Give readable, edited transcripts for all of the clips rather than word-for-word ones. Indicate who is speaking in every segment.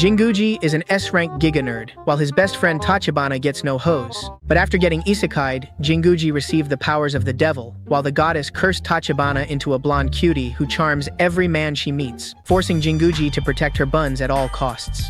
Speaker 1: Jinguji is an S-rank Giga nerd, while his best friend Tachibana gets no hose. But after getting isekai'd, Jinguji received the powers of the devil, while the goddess cursed Tachibana into a blonde cutie who charms every man she meets, forcing Jinguji to protect her buns at all costs.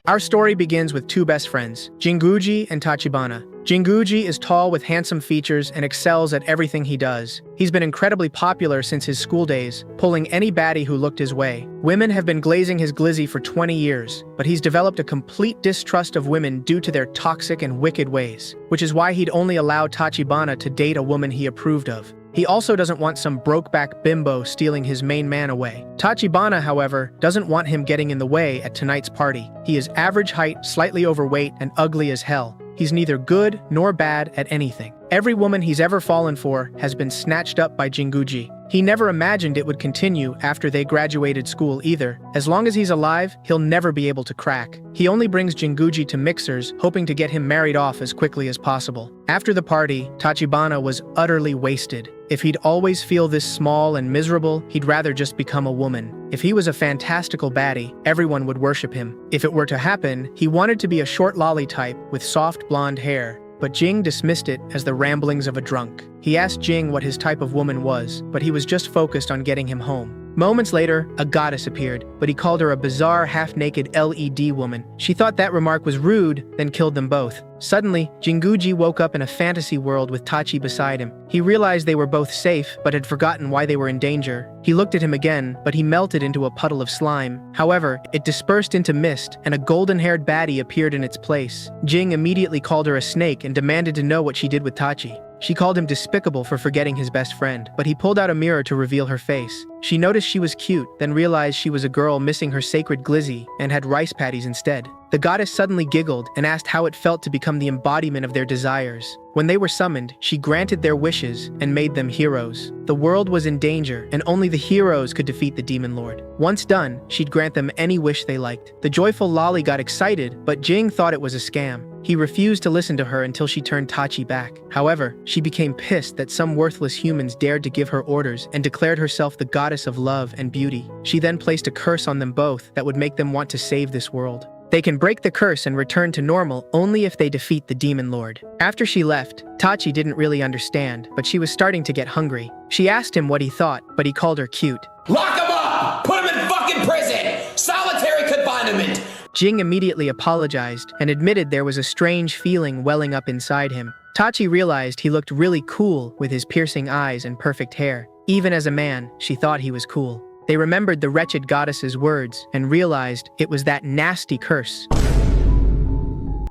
Speaker 1: Our story begins with two best friends, Jinguji and Tachibana. Jinguji is tall with handsome features and excels at everything he does. He's been incredibly popular since his school days, pulling any baddie who looked his way. Women have been glazing his glizzy for 20 years, but he's developed a complete distrust of women due to their toxic and wicked ways, which is why he'd only allow Tachibana to date a woman he approved of. He also doesn't want some broke-back bimbo stealing his main man away. Tachibana, however, doesn't want him getting in the way at tonight's party. He is average height, slightly overweight, and ugly as hell. He's neither good nor bad at anything. Every woman he's ever fallen for has been snatched up by Jinguji. He never imagined it would continue after they graduated school either. As long as he's alive, he'll never be able to crack. He only brings Jinguji to mixers, hoping to get him married off as quickly as possible. After the party, Tachibana was utterly wasted. If he'd always feel this small and miserable, he'd rather just become a woman. If he was a fantastical baddie, everyone would worship him. If it were to happen, he wanted to be a short lolly type with soft blonde hair. But Jing dismissed it as the ramblings of a drunk. He asked Jing what his type of woman was, but he was just focused on getting him home. Moments later, a goddess appeared, but he called her a bizarre, half-naked LED woman. She thought that remark was rude, then killed them both. Suddenly, Jinguji woke up in a fantasy world with Tachi beside him. He realized they were both safe, but had forgotten why they were in danger. He looked at him again, but he melted into a puddle of slime. However, it dispersed into mist, and a golden-haired baddie appeared in its place. Jing immediately called her a snake and demanded to know what she did with Tachi. She called him despicable for forgetting his best friend, but he pulled out a mirror to reveal her face. She noticed she was cute, then realized she was a girl missing her sacred glizzy and had rice patties instead. The goddess suddenly giggled and asked how it felt to become the embodiment of their desires. When they were summoned, she granted their wishes and made them heroes. The world was in danger, and only the heroes could defeat the demon lord. Once done, she'd grant them any wish they liked. The joyful lolly got excited, but Jing thought it was a scam. He refused to listen to her until she turned Tachi back. However, she became pissed that some worthless humans dared to give her orders and declared herself the goddess of love and beauty. She then placed a curse on them both that would make them want to save this world. They can break the curse and return to normal only if they defeat the demon lord. After she left, Tachi didn't really understand, but she was starting to get hungry. She asked him what he thought, but he called her cute.
Speaker 2: Lock him up! Put him in fucking prison! Solitary confinement!
Speaker 1: Jing immediately apologized and admitted there was a strange feeling welling up inside him. Tachi realized he looked really cool with his piercing eyes and perfect hair. Even as a man, she thought he was cool. They remembered the wretched goddess's words and realized it was that nasty curse.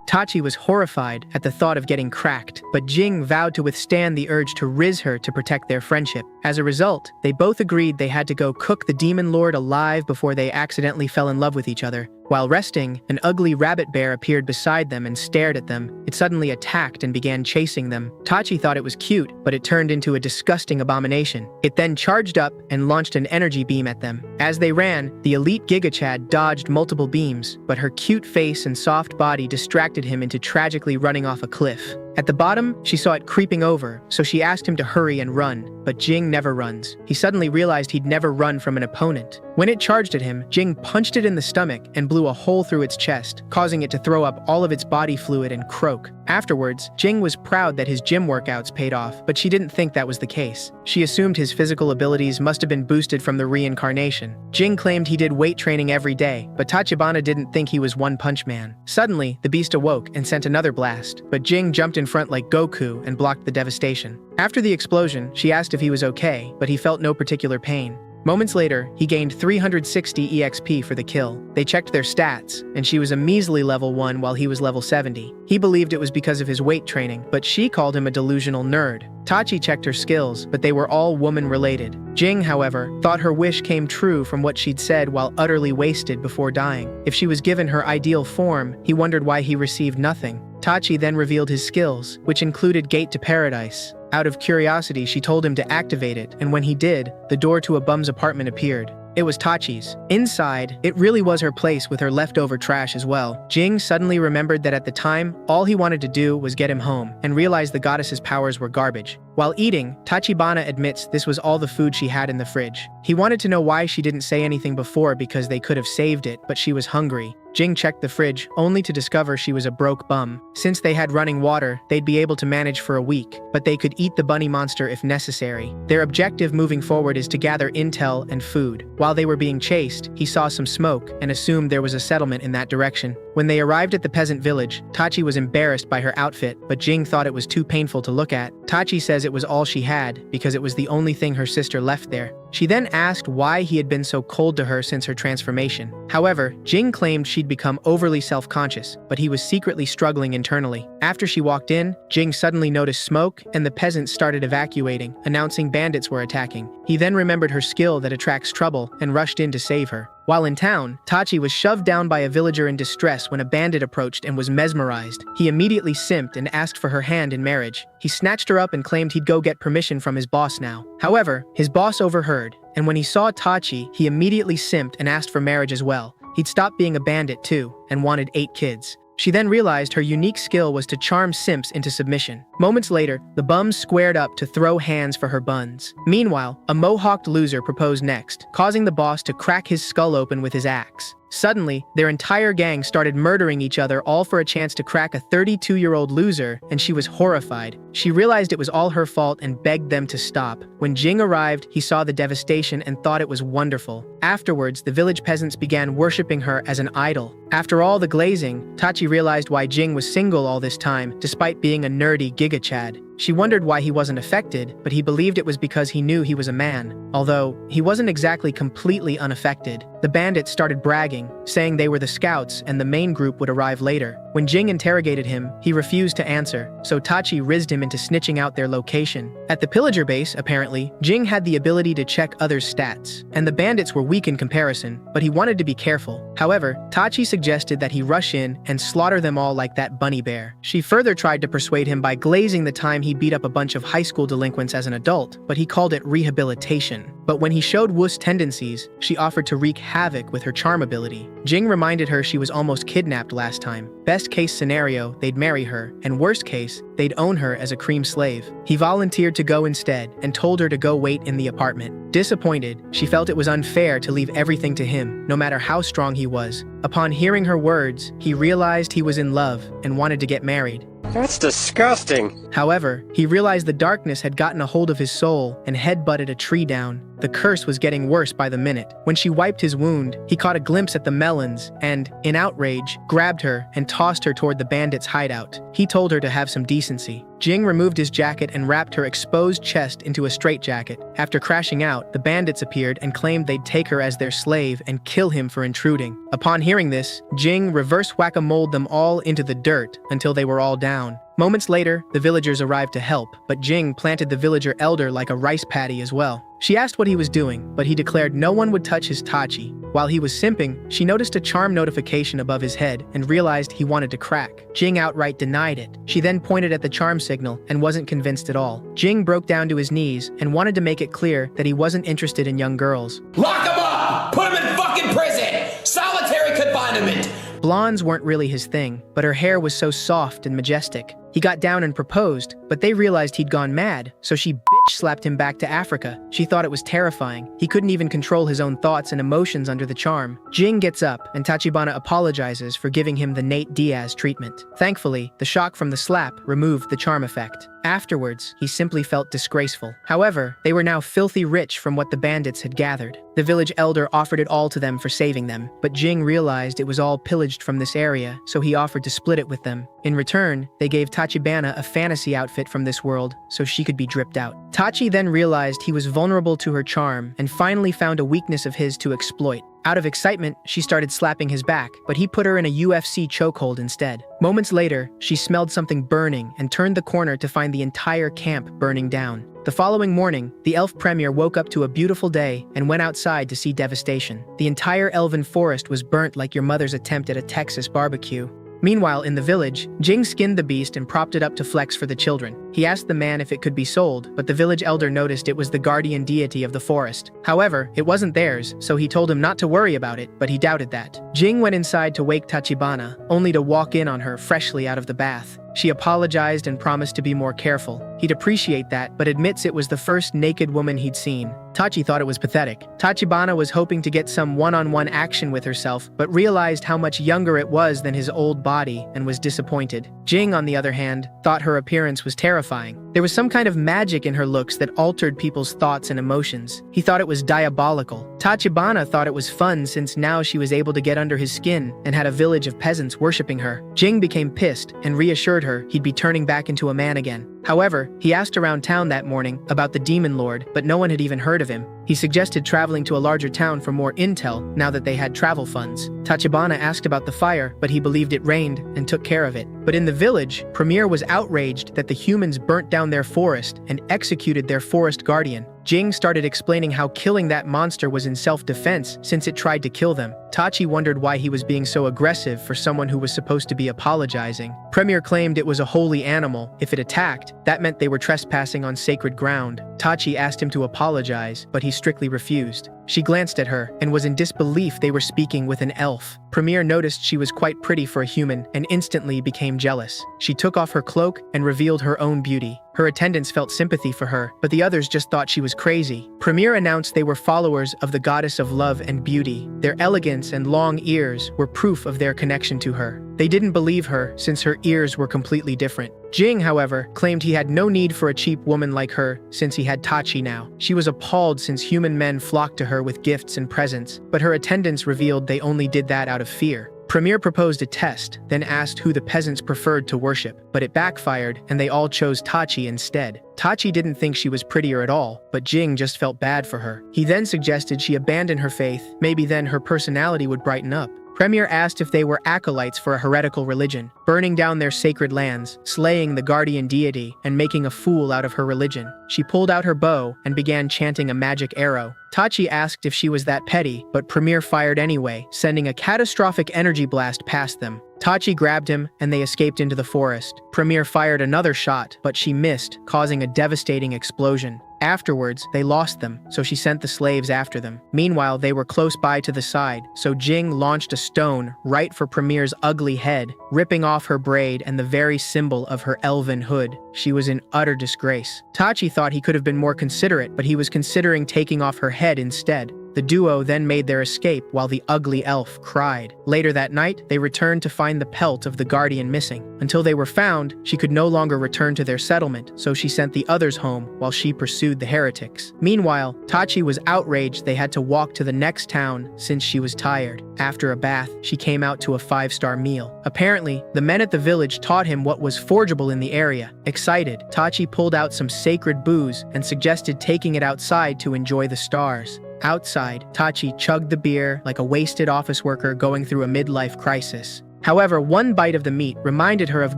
Speaker 1: Tachi was horrified at the thought of getting cracked, but Jing vowed to withstand the urge to riz her to protect their friendship. As a result, they both agreed they had to go cook the demon lord alive before they accidentally fell in love with each other. While resting, an ugly rabbit bear appeared beside them and stared at them. It suddenly attacked and began chasing them. Tachi thought it was cute, but it turned into a disgusting abomination. It then charged up and launched an energy beam at them. As they ran, the elite Giga Chad dodged multiple beams, but her cute face and soft body distracted him into tragically running off a cliff. At the bottom, she saw it creeping over, so she asked him to hurry and run, but Jing never runs. He suddenly realized he'd never run from an opponent. When it charged at him, Jing punched it in the stomach and blew a hole through its chest, causing it to throw up all of its body fluid and croak. Afterwards, Jing was proud that his gym workouts paid off, but she didn't think that was the case. She assumed his physical abilities must have been boosted from the reincarnation. Jing claimed he did weight training every day, but Tachibana didn't think he was One Punch Man. Suddenly, the beast awoke and sent another blast, but Jing jumped in front like Goku and blocked the devastation. After the explosion, she asked if he was okay, but he felt no particular pain. Moments later, he gained 360 EXP for the kill. They checked their stats, and she was a measly level 1 while he was level 70. He believed it was because of his weight training, but she called him a delusional nerd. Tachi checked her skills, but they were all woman-related. Jing, however, thought her wish came true from what she'd said while utterly wasted before dying. If she was given her ideal form, he wondered why he received nothing. Tachi then revealed his skills, which included Gate to Paradise. Out of curiosity, she told him to activate it, and when he did, the door to a bum's apartment appeared. It was Tachi's. Inside, it really was her place with her leftover trash as well. Jing suddenly remembered that at the time, all he wanted to do was get him home, and realized the goddess's powers were garbage. While eating, Tachibana admits this was all the food she had in the fridge. He wanted to know why she didn't say anything before because they could have saved it, but she was hungry. Jing checked the fridge, only to discover she was a broke bum. Since they had running water, they'd be able to manage for a week, but they could eat the bunny monster if necessary. Their objective moving forward is to gather intel and food. While they were being chased, he saw some smoke and assumed there was a settlement in that direction. When they arrived at the peasant village, Tachi was embarrassed by her outfit, but Jing thought it was too painful to look at. Tachi says it was all she had, because it was the only thing her sister left there. She then asked why he had been so cold to her since her transformation. However, Jing claimed she'd become overly self-conscious, but he was secretly struggling internally. After she walked in, Jing suddenly noticed smoke, and the peasants started evacuating, announcing bandits were attacking. He then remembered her skill that attracts trouble and rushed in to save her. While in town, Tachi was shoved down by a villager in distress when a bandit approached and was mesmerized. He immediately simped and asked for her hand in marriage. He snatched her up and claimed he'd go get permission from his boss now. However, his boss overheard, and when he saw Tachi, he immediately simped and asked for marriage as well. He'd stopped being a bandit too, and wanted 8 kids. She then realized her unique skill was to charm simps into submission. Moments later, the bums squared up to throw hands for her buns. Meanwhile, a mohawked loser proposed next, causing the boss to crack his skull open with his axe. Suddenly, their entire gang started murdering each other, all for a chance to crack a 32-year-old loser, and she was horrified. She realized it was all her fault and begged them to stop. When Jing arrived, he saw the devastation and thought it was wonderful. Afterwards, the village peasants began worshipping her as an idol. After all the glazing, Tachi realized why Jing was single all this time, despite being a nerdy giga-chad. She wondered why he wasn't affected, but he believed it was because he knew he was a man. Although, he wasn't exactly completely unaffected. The bandits started bragging, saying they were the scouts and the main group would arrive later. When Jing interrogated him, he refused to answer, so Tachi rizzed him into snitching out their location. At the pillager base, apparently, Jing had the ability to check others' stats, and the bandits were weak in comparison, but he wanted to be careful. However, Tachi suggested that he rush in and slaughter them all like that bunny bear. She further tried to persuade him by glazing the time he beat up a bunch of high school delinquents as an adult, but he called it rehabilitation. But when he showed wuss tendencies, she offered to wreak havoc with her charm ability. Jing reminded her she was almost kidnapped last time. Best case scenario, they'd marry her, and worst case, they'd own her as a cream slave. He volunteered to go instead, and told her to go wait in the apartment. Disappointed, she felt it was unfair to leave everything to him, no matter how strong he was. Upon hearing her words, he realized he was in love and wanted to get married.
Speaker 3: That's disgusting.
Speaker 1: However, he realized the darkness had gotten a hold of his soul and headbutted a tree down. The curse was getting worse by the minute. When she wiped his wound, he caught a glimpse at the melons and, in outrage, grabbed her and tossed her toward the bandits' hideout. He told her to have some decency. Jing removed his jacket and wrapped her exposed chest into a straitjacket. After crashing out, the bandits appeared and claimed they'd take her as their slave and kill him for intruding. Upon hearing this, Jing reverse whack-a-moled them all into the dirt until they were all down. Moments later, the villagers arrived to help, but Jing planted the villager elder like a rice paddy as well. She asked what he was doing, but he declared no one would touch his Tachi. While he was simping, she noticed a charm notification above his head and realized he wanted to crack. Jing outright denied it. She then pointed at the charm signal and wasn't convinced at all. Jing broke down to his knees and wanted to make it clear that he wasn't interested in young girls.
Speaker 2: Lock him up! Put him in fucking prison! Solitary confinement!
Speaker 1: Blondes weren't really his thing, but her hair was so soft and majestic. He got down and proposed, but they realized he'd gone mad, so she bitch-slapped him back to Africa. She thought it was terrifying. He couldn't even control his own thoughts and emotions under the charm. Jing gets up, and Tachibana apologizes for giving him the Nate Diaz treatment. Thankfully, the shock from the slap removed the charm effect. Afterwards, he simply felt disgraceful. However, they were now filthy rich from what the bandits had gathered. The village elder offered it all to them for saving them, but Jing realized it was all pillaged from this area, so he offered to split it with them. In return, they gave Tachibana a fantasy outfit from this world, so she could be dripped out. Tachi then realized he was vulnerable to her charm, and finally found a weakness of his to exploit. Out of excitement, she started slapping his back, but he put her in a UFC chokehold instead. Moments later, she smelled something burning and turned the corner to find the entire camp burning down. The following morning, the elf premier woke up to a beautiful day and went outside to see devastation. The entire elven forest was burnt like your mother's attempt at a Texas barbecue. Meanwhile, in the village, Jing skinned the beast and propped it up to flex for the children. He asked the man if it could be sold, but the village elder noticed it was the guardian deity of the forest. However, it wasn't theirs, so he told him not to worry about it, but he doubted that. Jing went inside to wake Tachibana, only to walk in on her freshly out of the bath. She apologized and promised to be more careful. He'd appreciate that, but admits it was the first naked woman he'd seen. Tachi thought it was pathetic. Tachibana was hoping to get some one-on-one action with herself, but realized how much younger it was than his old body and was disappointed. Jing, on the other hand, thought her appearance was terrifying. There was some kind of magic in her looks that altered people's thoughts and emotions. He thought it was diabolical. Tachibana thought it was fun since now she was able to get under his skin and had a village of peasants worshipping her. Jing became pissed and reassured her he'd be turning back into a man again. However, he asked around town that morning about the Demon Lord, but no one had even heard of him. He suggested traveling to a larger town for more intel now that they had travel funds. Tachibana asked about the fire, but he believed it rained and took care of it. But in the village, Premier was outraged that the humans burnt down their forest and executed their forest guardian. Jing started explaining how killing that monster was in self-defense since it tried to kill them. Tachi wondered why he was being so aggressive for someone who was supposed to be apologizing. Premier claimed it was a holy animal. If it attacked, that meant they were trespassing on sacred ground. Tachi asked him to apologize, but he strictly refused. She glanced at her and was in disbelief they were speaking with an elf. Premier noticed she was quite pretty for a human and instantly became jealous. She took off her cloak and revealed her own beauty. Her attendants felt sympathy for her, but the others just thought she was crazy. Premier announced they were followers of the goddess of love and beauty. Their elegance and long ears were proof of their connection to her. They didn't believe her since her ears were completely different. Jing, however, claimed he had no need for a cheap woman like her since he had Tachi now. She was appalled since human men flocked to her with gifts and presents, but her attendants revealed they only did that out of fear. Premier proposed a test, then asked who the peasants preferred to worship, but it backfired and they all chose Tachi instead. Tachi didn't think she was prettier at all, but Jing just felt bad for her. He then suggested she abandon her faith, maybe then her personality would brighten up. Premier asked if they were acolytes for a heretical religion, burning down their sacred lands, slaying the guardian deity, and making a fool out of her religion. She pulled out her bow and began chanting a magic arrow. Tachi asked if she was that petty, but Premier fired anyway, sending a catastrophic energy blast past them. Tachi grabbed him, and they escaped into the forest. Premier fired another shot, but she missed, causing a devastating explosion. Afterwards, they lost them, so she sent the slaves after them. Meanwhile, they were close by to the side, so Jing launched a stone right for Premier's ugly head, ripping off her braid and the very symbol of her elven hood. She was in utter disgrace. Tachi thought he could have been more considerate, but he was considering taking off her head instead. The duo then made their escape while the ugly elf cried. Later that night, they returned to find the pelt of the guardian missing. Until they were found, she could no longer return to their settlement, so she sent the others home while she pursued the heretics. Meanwhile, Tachi was outraged they had to walk to the next town since she was tired. After a bath, she came out to a 5-star meal. Apparently, the men at the village taught him what was forgeable in the area. Excited, Tachi pulled out some sacred booze and suggested taking it outside to enjoy the stars. Outside, Tachi chugged the beer like a wasted office worker going through a midlife crisis. However, one bite of the meat reminded her of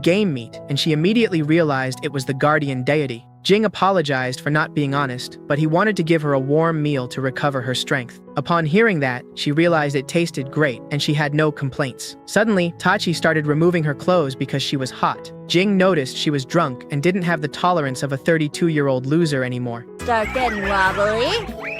Speaker 1: game meat, and she immediately realized it was the guardian deity. Jing apologized for not being honest, but he wanted to give her a warm meal to recover her strength. Upon hearing that, she realized it tasted great, and she had no complaints. Suddenly, Tachi started removing her clothes because she was hot. Jing noticed she was drunk and didn't have the tolerance of a 32-year-old loser anymore.
Speaker 4: Start getting wobbly.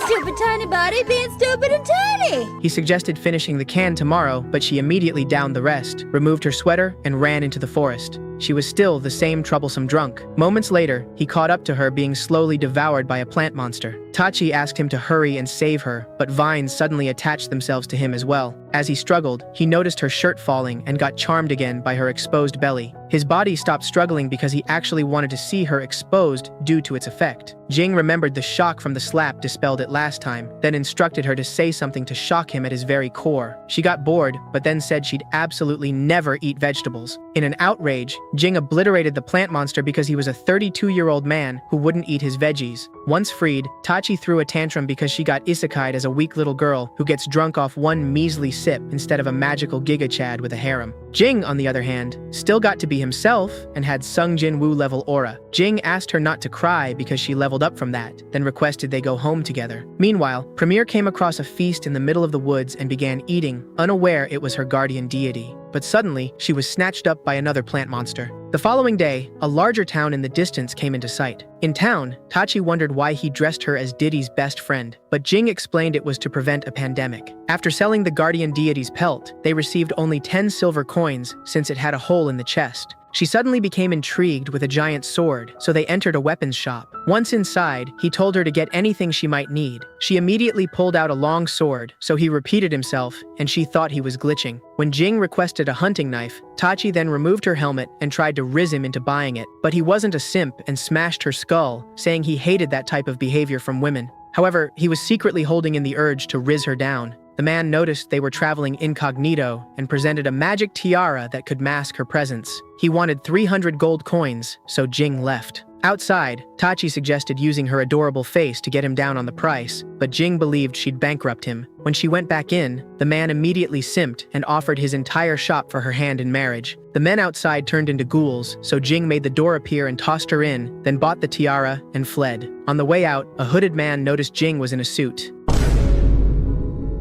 Speaker 4: Stupid tiny body being stupid and tiny.
Speaker 1: He suggested finishing the can tomorrow, but she immediately downed the rest, removed her sweater, and ran into the forest. She was still the same troublesome drunk. Moments later, he caught up to her being slowly devoured by a plant monster. Tachi asked him to hurry and save her, but vines suddenly attached themselves to him as well. As he struggled, he noticed her shirt falling and got charmed again by her exposed belly. His body stopped struggling because he actually wanted to see her exposed due to its effect. Jing remembered the shock from the slap dispelled it last time, then instructed her to say something to shock him at his very core. She got bored, but then said she'd absolutely never eat vegetables. In an outrage, Jing obliterated the plant monster because he was a 32-year-old man who wouldn't eat his veggies. Once freed, Tachi threw a tantrum because she got isekai'd as a weak little girl who gets drunk off one measly sip instead of a magical Giga Chad with a harem. Jing, on the other hand, still got to be himself and had Sung Jin Woo level aura. Jing asked her not to cry because she leveled up from that, then requested they go home together. Meanwhile, Premier came across a feast in the middle of the woods and began eating, unaware it was her guardian deity. But suddenly, she was snatched up by another plant monster. The following day, a larger town in the distance came into sight. In town, Tachi wondered why he dressed her as Diddy's best friend, but Jing explained it was to prevent a pandemic. After selling the guardian deity's pelt, they received only 10 silver coins since it had a hole in the chest. She suddenly became intrigued with a giant sword, so they entered a weapons shop. Once inside, he told her to get anything she might need. She immediately pulled out a long sword, so he repeated himself, and she thought he was glitching. When Jing requested a hunting knife, Tachi then removed her helmet and tried to riz him into buying it. But he wasn't a simp and smashed her skull, saying he hated that type of behavior from women. However, he was secretly holding in the urge to riz her down. The man noticed they were traveling incognito and presented a magic tiara that could mask her presence. He wanted 300 gold coins, so Jing left. Outside, Tachi suggested using her adorable face to get him down on the price, but Jing believed she'd bankrupt him. When she went back in, the man immediately simped and offered his entire shop for her hand in marriage. The men outside turned into ghouls, so Jing made the door appear and tossed her in, then bought the tiara and fled. On the way out, a hooded man noticed Jing was in a suit.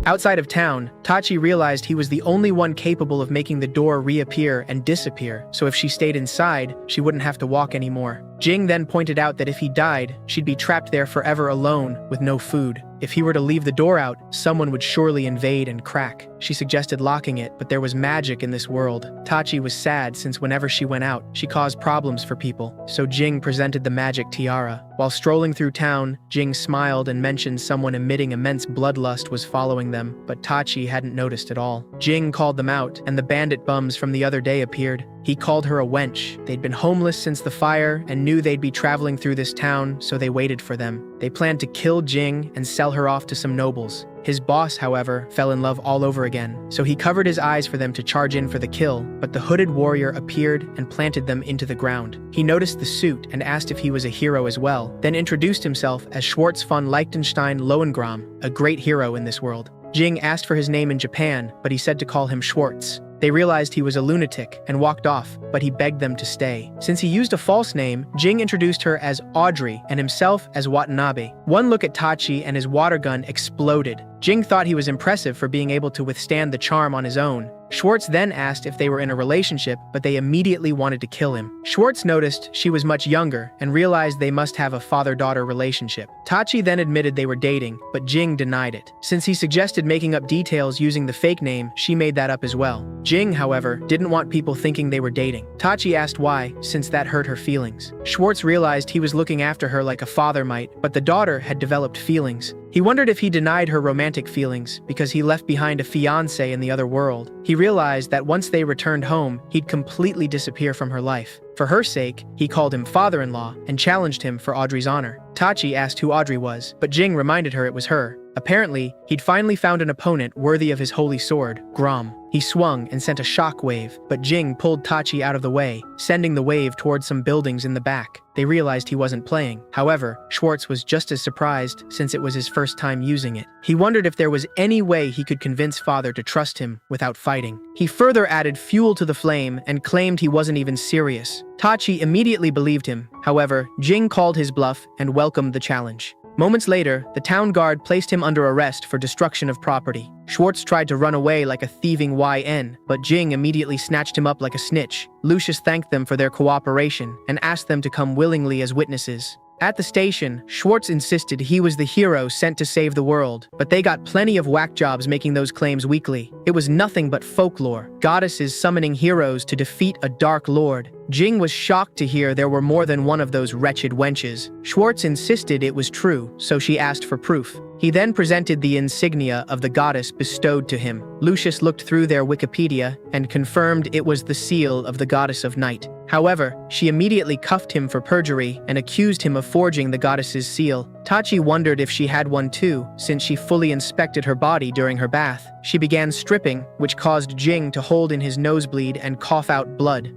Speaker 1: Outside of town, Tachi realized he was the only one capable of making the door reappear and disappear, so if she stayed inside, she wouldn't have to walk anymore. Jing then pointed out that if he died, she'd be trapped there forever alone with no food. If he were to leave the door out, someone would surely invade and crack. She suggested locking it, but there was magic in this world. Tachi was sad since whenever she went out, she caused problems for people, so Jing presented the magic tiara. While strolling through town, Jing smiled and mentioned someone emitting immense bloodlust was following them, but Tachi hadn't noticed at all. Jing called them out, and the bandit bums from the other day appeared. He called her a wench. They'd been homeless since the fire and knew they'd be traveling through this town, so they waited for them. They planned to kill Jing and sell her off to some nobles. His boss, however, fell in love all over again, so he covered his eyes for them to charge in for the kill, but the hooded warrior appeared and planted them into the ground. He noticed the suit and asked if he was a hero as well, then introduced himself as Schwartz von Liechtenstein Lohengram, a great hero in this world. Jing asked for his name in Japan, but he said to call him Schwartz. They realized he was a lunatic and walked off, but he begged them to stay. Since he used a false name, Jing introduced her as Audrey and himself as Watanabe. One look at Tachi and his water gun exploded. Jing thought he was impressive for being able to withstand the charm on his own. Schwartz then asked if they were in a relationship, but they immediately wanted to kill him. Schwartz noticed she was much younger and realized they must have a father-daughter relationship. Tachi then admitted they were dating, but Jing denied it. Since he suggested making up details using the fake name, she made that up as well. Jing, however, didn't want people thinking they were dating. Tachi asked why, since that hurt her feelings. Schwartz realized he was looking after her like a father might, but the daughter had developed feelings. He wondered if he denied her romantic feelings because he left behind a fiancé in the other world. He realized that once they returned home, he'd completely disappear from her life. For her sake, he called him father-in-law and challenged him for Audrey's honor. Tachi asked who Audrey was, but Jing reminded her it was her. Apparently, he'd finally found an opponent worthy of his holy sword, Grom. He swung and sent a shock wave, but Jing pulled Tachi out of the way, sending the wave towards some buildings in the back. They realized he wasn't playing. However, Schwartz was just as surprised since it was his first time using it. He wondered if there was any way he could convince Father to trust him without fighting. He further added fuel to the flame and claimed he wasn't even serious. Tachi immediately believed him. However, Jing called his bluff and welcomed the challenge. Moments later, the town guard placed him under arrest for destruction of property. Schwartz tried to run away like a thieving YN, but Jing immediately snatched him up like a snitch. Lucius thanked them for their cooperation and asked them to come willingly as witnesses. At the station, Schwartz insisted he was the hero sent to save the world, but they got plenty of whack jobs making those claims weekly. It was nothing but folklore, goddesses summoning heroes to defeat a dark lord. Jing was shocked to hear there were more than one of those wretched wenches. Schwartz insisted it was true, so she asked for proof. He then presented the insignia of the goddess bestowed to him. Lucius looked through their Wikipedia and confirmed it was the seal of the goddess of night. However, she immediately cuffed him for perjury and accused him of forging the goddess's seal. Tachi wondered if she had one too, since she fully inspected her body during her bath. She began stripping, which caused Jing to hold in his nosebleed and cough out blood.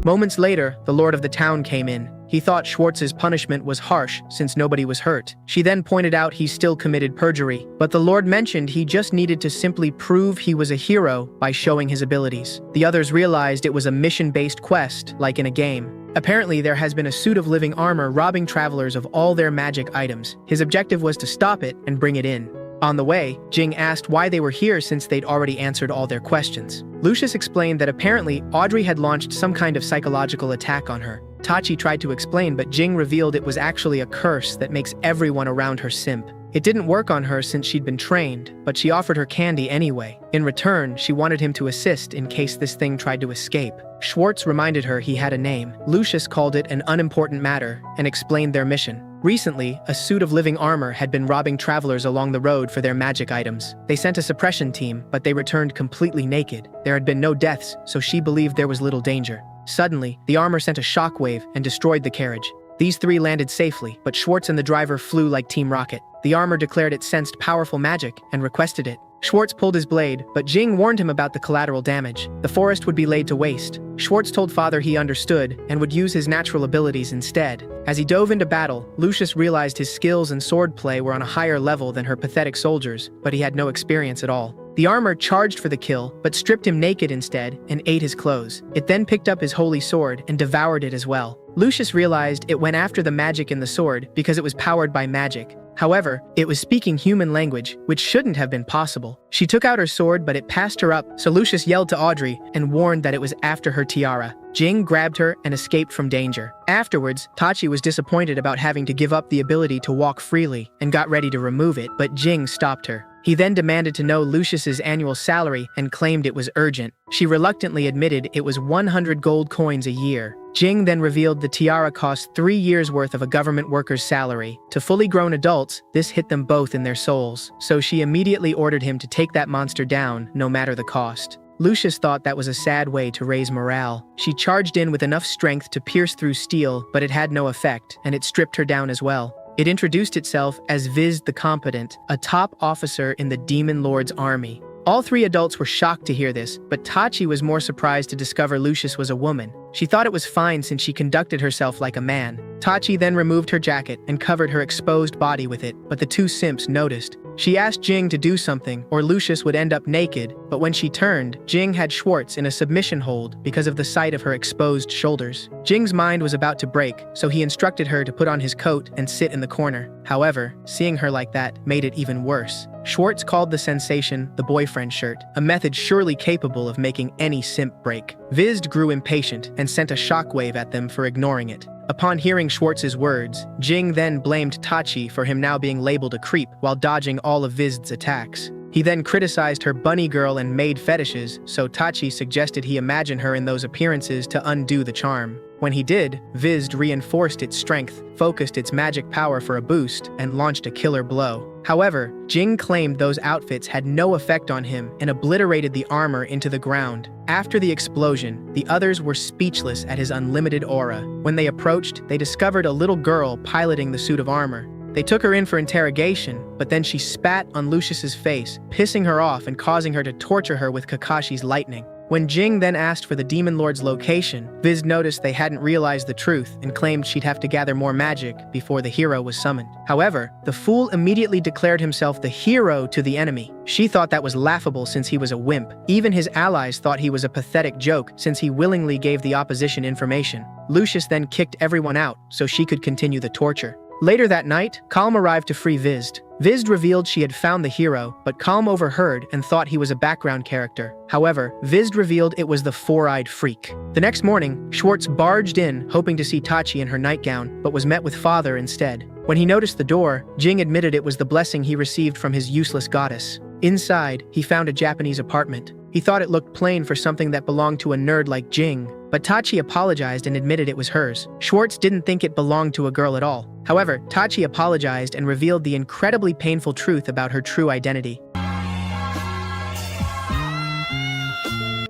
Speaker 1: Moments later, the lord of the town came in. He thought Schwartz's punishment was harsh since nobody was hurt. She then pointed out he still committed perjury, but the lord mentioned he just needed to simply prove he was a hero by showing his abilities. The others realized it was a mission-based quest, like in a game. Apparently, there has been a suit of living armor robbing travelers of all their magic items. His objective was to stop it and bring it in. On the way, Jing asked why they were here since they'd already answered all their questions. Lucius explained that apparently Audrey had launched some kind of psychological attack on her. Tachi tried to explain, but Jing revealed it was actually a curse that makes everyone around her simp. It didn't work on her since she'd been trained, but she offered her candy anyway. In return, she wanted him to assist in case this thing tried to escape. Schwartz reminded her he had a name. Lucius called it an unimportant matter and explained their mission. Recently, a suit of living armor had been robbing travelers along the road for their magic items. They sent a suppression team, but they returned completely naked. There had been no deaths, so she believed there was little danger. Suddenly, the armor sent a shockwave and destroyed the carriage. These three landed safely, but Schwartz and the driver flew like Team Rocket. The armor declared it sensed powerful magic and requested it. Schwartz pulled his blade, but Jing warned him about the collateral damage. The forest would be laid to waste. Schwartz told Father he understood and would use his natural abilities instead. As he dove into battle, Lucius realized his skills and swordplay were on a higher level than her pathetic soldiers, but he had no experience at all. The armor charged for the kill, but stripped him naked instead and ate his clothes. It then picked up his holy sword and devoured it as well. Lucius realized it went after the magic in the sword because it was powered by magic. However, it was speaking human language, which shouldn't have been possible. She took out her sword, but it passed her up, so Lucius yelled to Audrey and warned that it was after her tiara. Jing grabbed her and escaped from danger. Afterwards, Tachi was disappointed about having to give up the ability to walk freely and got ready to remove it, but Jing stopped her. He then demanded to know Lucius's annual salary and claimed it was urgent. She reluctantly admitted it was 100 gold coins a year. Jing then revealed the tiara cost 3 years' worth of a government worker's salary. To fully grown adults, this hit them both in their souls, so she immediately ordered him to take that monster down, no matter the cost. Lucius thought that was a sad way to raise morale. She charged in with enough strength to pierce through steel, but it had no effect, and it stripped her down as well. It introduced itself as Viz the Competent, a top officer in the Demon Lord's army. All three adults were shocked to hear this, but Tachi was more surprised to discover Lucius was a woman. She thought it was fine since she conducted herself like a man. Tachi then removed her jacket and covered her exposed body with it, but the two simps noticed. She asked Jing to do something, or Lucius would end up naked, but when she turned, Jing had Schwartz in a submission hold because of the sight of her exposed shoulders. Jing's mind was about to break, so he instructed her to put on his coat and sit in the corner. However, seeing her like that made it even worse. Schwartz called the sensation the boyfriend shirt, a method surely capable of making any simp break. Vizd grew impatient and sent a shockwave at them for ignoring it. Upon hearing Schwartz's words, Jing then blamed Tachi for him now being labeled a creep while dodging all of Vizd's attacks. He then criticized her bunny girl and maid fetishes, so Tachi suggested he imagine her in those appearances to undo the charm. When he did, Vizd reinforced its strength, focused its magic power for a boost, and launched a killer blow. However, Jing claimed those outfits had no effect on him and obliterated the armor into the ground. After the explosion, the others were speechless at his unlimited aura. When they approached, they discovered a little girl piloting the suit of armor. They took her in for interrogation, but then she spat on Lucius's face, pissing her off and causing her to torture her with Kakashi's lightning. When Jing then asked for the Demon Lord's location, Viz noticed they hadn't realized the truth and claimed she'd have to gather more magic before the hero was summoned. However, the fool immediately declared himself the hero to the enemy. She thought that was laughable since he was a wimp. Even his allies thought he was a pathetic joke since he willingly gave the opposition information. Lucius then kicked everyone out so she could continue the torture. Later that night, Calm arrived to free Vizd. Vizd revealed she had found the hero, but Calm overheard and thought he was a background character. However, Vizd revealed it was the four-eyed freak. The next morning, Schwartz barged in, hoping to see Tachi in her nightgown, but was met with Father instead. When he noticed the door, Jing admitted it was the blessing he received from his useless goddess. Inside, he found a Japanese apartment. He thought it looked plain for something that belonged to a nerd like Jing, but Tachi apologized and admitted it was hers. Schwartz didn't think it belonged to a girl at all. However, Tachi apologized and revealed the incredibly painful truth about her true identity.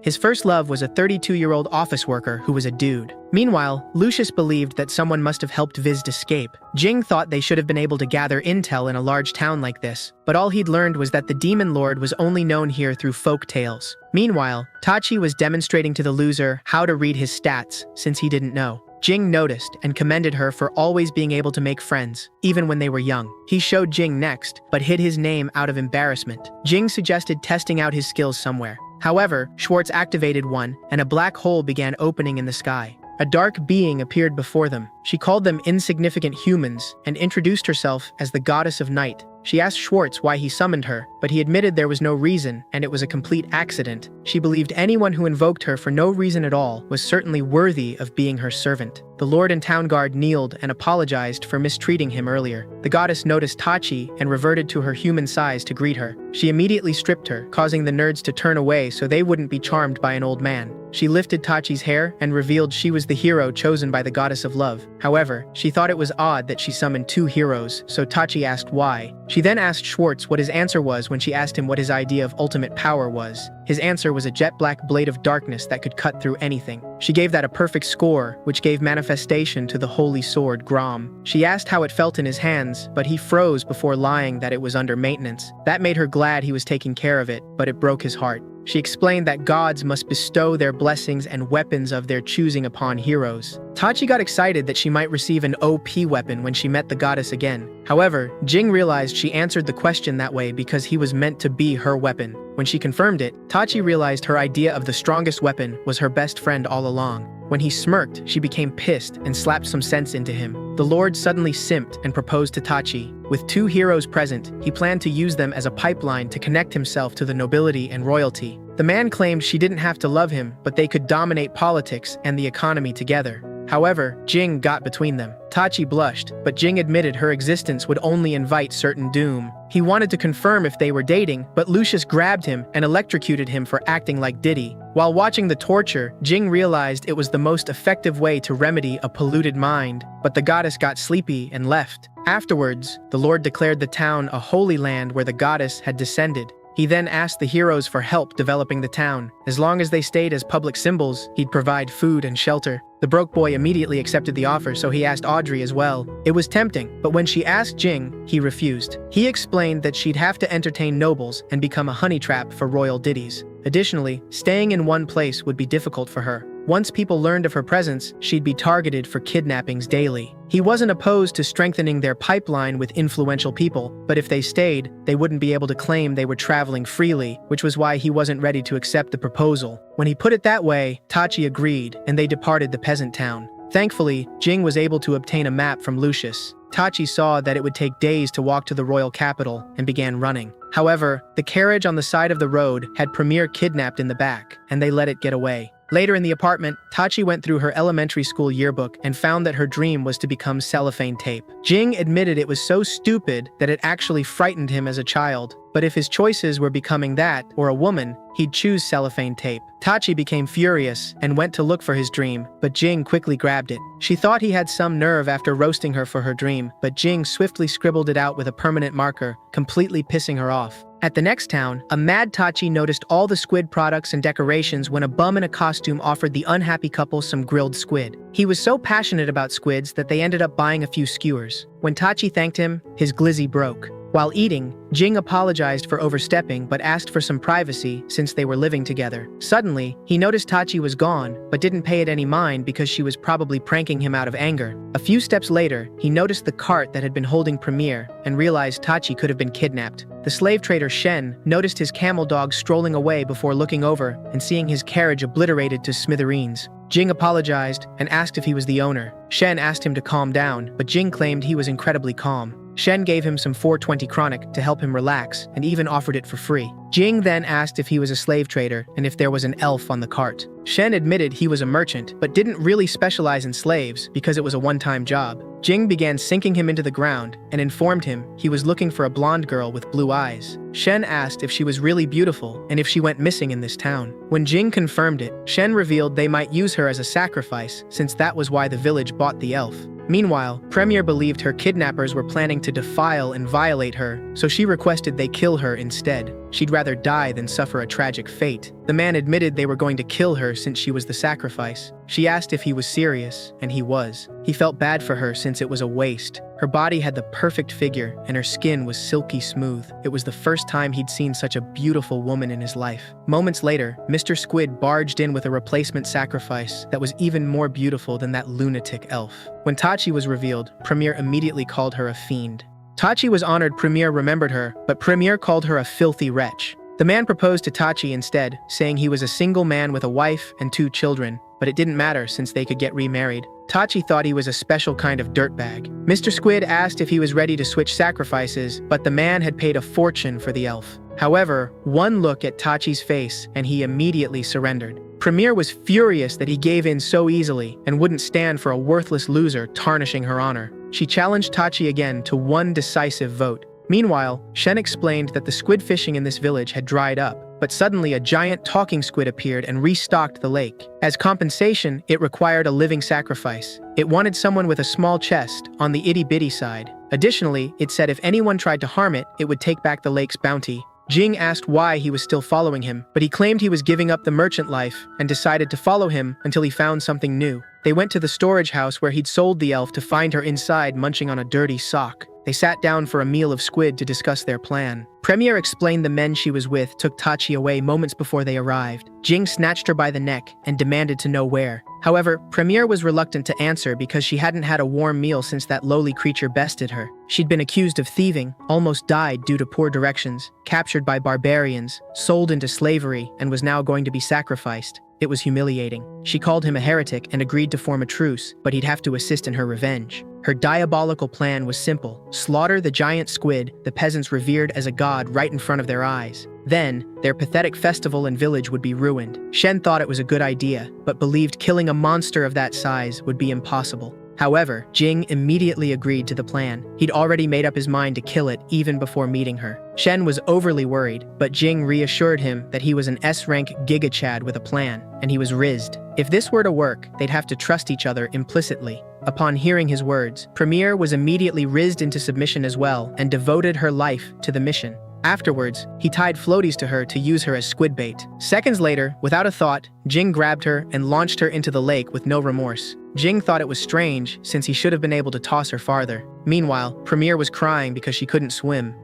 Speaker 1: His first love was a 32-year-old office worker who was a dude. Meanwhile, Lucius believed that someone must have helped Vizd escape. Jing thought they should have been able to gather intel in a large town like this, but all he'd learned was that the Demon Lord was only known here through folk tales. Meanwhile, Tachi was demonstrating to the loser how to read his stats, since he didn't know. Jing noticed and commended her for always being able to make friends, even when they were young. He showed Jing next, but hid his name out of embarrassment. Jing suggested testing out his skills somewhere. However, Schwartz activated one, and a black hole began opening in the sky. A dark being appeared before them. She called them insignificant humans and introduced herself as the goddess of night. She asked Schwartz why he summoned her, but he admitted there was no reason and it was a complete accident. She believed anyone who invoked her for no reason at all was certainly worthy of being her servant. The lord and town guard kneeled and apologized for mistreating him earlier. The goddess noticed Tachi and reverted to her human size to greet her. She immediately stripped her, causing the nerds to turn away so they wouldn't be charmed by an old man. She lifted Tachi's hair and revealed she was the hero chosen by the goddess of love. However, she thought it was odd that she summoned two heroes, so Tachi asked why. She then asked Schwartz what his answer was when she asked him what his idea of ultimate power was. His answer was a jet black blade of darkness that could cut through anything. She gave that a perfect score, which gave manifestation to the holy sword Grom. She asked how it felt in his hands, but he froze before lying that it was under maintenance. That made her glad he was taking care of it, but it broke his heart. She explained that gods must bestow their blessings and weapons of their choosing upon heroes. Tachi got excited that she might receive an OP weapon when she met the goddess again. However, Jing realized she answered the question that way because he was meant to be her weapon. When she confirmed it, Tachi realized her idea of the strongest weapon was her best friend all along. When he smirked, she became pissed and slapped some sense into him. The lord suddenly simped and proposed to Tachi. With two heroes present, he planned to use them as a pipeline to connect himself to the nobility and royalty. The man claimed she didn't have to love him, but they could dominate politics and the economy together. However, Jing got between them. Tachi blushed, but Jing admitted her existence would only invite certain doom. He wanted to confirm if they were dating, but Lucius grabbed him and electrocuted him for acting like Diddy. While watching the torture, Jing realized it was the most effective way to remedy a polluted mind, but the goddess got sleepy and left. Afterwards, the lord declared the town a holy land where the goddess had descended. He then asked the heroes for help developing the town. As long as they stayed as public symbols, he'd provide food and shelter. The broke boy immediately accepted the offer, so he asked Audrey as well. It was tempting, but when she asked Jing, he refused. He explained that she'd have to entertain nobles and become a honey trap for royal ditties. Additionally, staying in one place would be difficult for her. Once people learned of her presence, she'd be targeted for kidnappings daily. He wasn't opposed to strengthening their pipeline with influential people, but if they stayed, they wouldn't be able to claim they were traveling freely, which was why he wasn't ready to accept the proposal. When he put it that way, Tachi agreed, and they departed the peasant town. Thankfully, Jing was able to obtain a map from Lucius. Tachi saw that it would take days to walk to the royal capital and began running. However, the carriage on the side of the road had Premier kidnapped in the back, and they let it get away. Later in the apartment, Tachi went through her elementary school yearbook and found that her dream was to become cellophane tape. Jing admitted it was so stupid that it actually frightened him as a child. But if his choices were becoming that or a woman, he'd choose cellophane tape. Tachi became furious and went to look for his dream, but Jing quickly grabbed it. She thought he had some nerve after roasting her for her dream, but Jing swiftly scribbled it out with a permanent marker, completely pissing her off. At the next town, a mad Tachi noticed all the squid products and decorations when a bum in a costume offered the unhappy couple some grilled squid. He was so passionate about squids that they ended up buying a few skewers. When Tachi thanked him, his glizzy broke. While eating, Jing apologized for overstepping but asked for some privacy since they were living together. Suddenly, he noticed Tachi was gone, but didn't pay it any mind because she was probably pranking him out of anger. A few steps later, he noticed the cart that had been holding Premier and realized Tachi could have been kidnapped. The slave trader Shen noticed his camel dog strolling away before looking over and seeing his carriage obliterated to smithereens. Jing apologized and asked if he was the owner. Shen asked him to calm down, but Jing claimed he was incredibly calm. Shen gave him some 420 chronic to help him relax and even offered it for free. Jing then asked if he was a slave trader and if there was an elf on the cart. Shen admitted he was a merchant, but didn't really specialize in slaves because it was a one-time job. Jing began sinking him into the ground and informed him he was looking for a blonde girl with blue eyes. Shen asked if she was really beautiful and if she went missing in this town. When Jing confirmed it, Shen revealed they might use her as a sacrifice since that was why the village bought the elf. Meanwhile, Premier believed her kidnappers were planning to defile and violate her, so she requested they kill her instead. She'd rather die than suffer a tragic fate. The man admitted they were going to kill her since she was the sacrifice. She asked if he was serious, and he was. He felt bad for her since it was a waste. Her body had the perfect figure, and her skin was silky smooth. It was the first time he'd seen such a beautiful woman in his life. Moments later, Mr. Squid barged in with a replacement sacrifice that was even more beautiful than that lunatic elf. When Tachi was revealed, Premier immediately called her a fiend. Tachi was honored Premier remembered her, but Premier called her a filthy wretch. The man proposed to Tachi instead, saying he was a single man with a wife and 2 children, but it didn't matter since they could get remarried. Tachi thought he was a special kind of dirtbag. Mr. Squid asked if he was ready to switch sacrifices, but the man had paid a fortune for the elf. However, one look at Tachi's face and he immediately surrendered. Premier was furious that he gave in so easily and wouldn't stand for a worthless loser tarnishing her honor. She challenged Tachi again to one decisive vote. Meanwhile, Shen explained that the squid fishing in this village had dried up, but suddenly a giant talking squid appeared and restocked the lake. As compensation, it required a living sacrifice. It wanted someone with a small chest, on the itty-bitty side. Additionally, it said if anyone tried to harm it, it would take back the lake's bounty. Jing asked why he was still following him, but he claimed he was giving up the merchant life and decided to follow him until he found something new. They went to the storage house where he'd sold the elf to find her inside munching on a dirty sock. They sat down for a meal of squid to discuss their plan. Premier explained the men she was with took Tachi away moments before they arrived. Jing snatched her by the neck and demanded to know where. However, Premier was reluctant to answer because she hadn't had a warm meal since that lowly creature bested her. She'd been accused of thieving, almost died due to poor directions, captured by barbarians, sold into slavery, and was now going to be sacrificed. It was humiliating. She called him a heretic and agreed to form a truce, but he'd have to assist in her revenge. Her diabolical plan was simple: slaughter the giant squid the peasants revered as a god right in front of their eyes. Then, their pathetic festival and village would be ruined. Shen thought it was a good idea, but believed killing a monster of that size would be impossible. However, Jing immediately agreed to the plan. He'd already made up his mind to kill it even before meeting her. Shen was overly worried, but Jing reassured him that he was an S-rank gigachad with a plan, and he was rizzed. If this were to work, they'd have to trust each other implicitly. Upon hearing his words, Premier was immediately rizzed into submission as well and devoted her life to the mission. Afterwards, he tied floaties to her to use her as squid bait. Seconds later, without a thought, Jing grabbed her and launched her into the lake with no remorse. Jing thought it was strange, since he should have been able to toss her farther. Meanwhile, Premier was crying because she couldn't swim.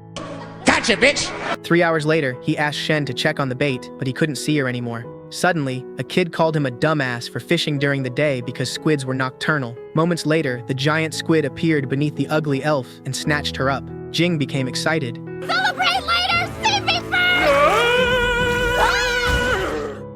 Speaker 2: Gotcha, bitch!
Speaker 1: 3 hours later, he asked Shen to check on the bait, but he couldn't see her anymore. Suddenly, a kid called him a dumbass for fishing during the day because squids were nocturnal. Moments later, the giant squid appeared beneath the ugly elf and snatched her up. Jing became excited.
Speaker 4: Celebrate later! Save me first!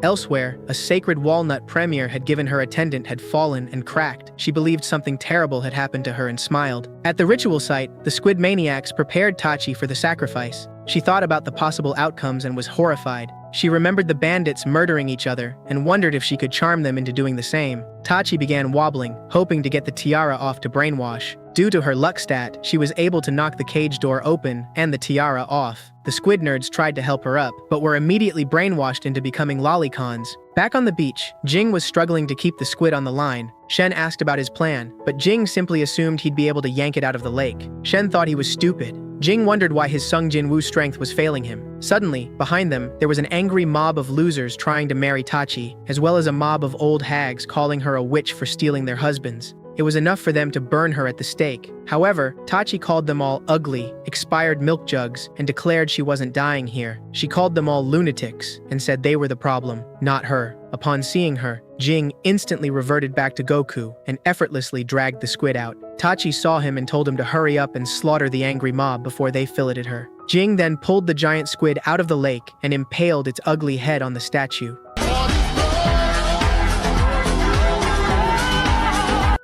Speaker 1: Elsewhere, a sacred walnut Premier had given her attendant had fallen and cracked. She believed something terrible had happened to her and smiled. At the ritual site, the squid maniacs prepared Tachi for the sacrifice. She thought about the possible outcomes and was horrified. She remembered the bandits murdering each other and wondered if she could charm them into doing the same. Tachi began wobbling, hoping to get the tiara off to brainwash. Due to her luck stat, she was able to knock the cage door open and the tiara off. The squid nerds tried to help her up, but were immediately brainwashed into becoming lolicons. Back on the beach, Jing was struggling to keep the squid on the line. Shen asked about his plan, but Jing simply assumed he'd be able to yank it out of the lake. Shen thought he was stupid. Jing wondered why his Sung Jin Woo strength was failing him. Suddenly, behind them, there was an angry mob of losers trying to marry Tachi, as well as a mob of old hags calling her a witch for stealing their husbands. It was enough for them to burn her at the stake. However, Tachi called them all ugly, expired milk jugs, and declared she wasn't dying here. She called them all lunatics, and said they were the problem, not her. Upon seeing her, Jing instantly reverted back to Goku and effortlessly dragged the squid out. Tachi saw him and told him to hurry up and slaughter the angry mob before they filleted her. Jing then pulled the giant squid out of the lake and impaled its ugly head on the statue.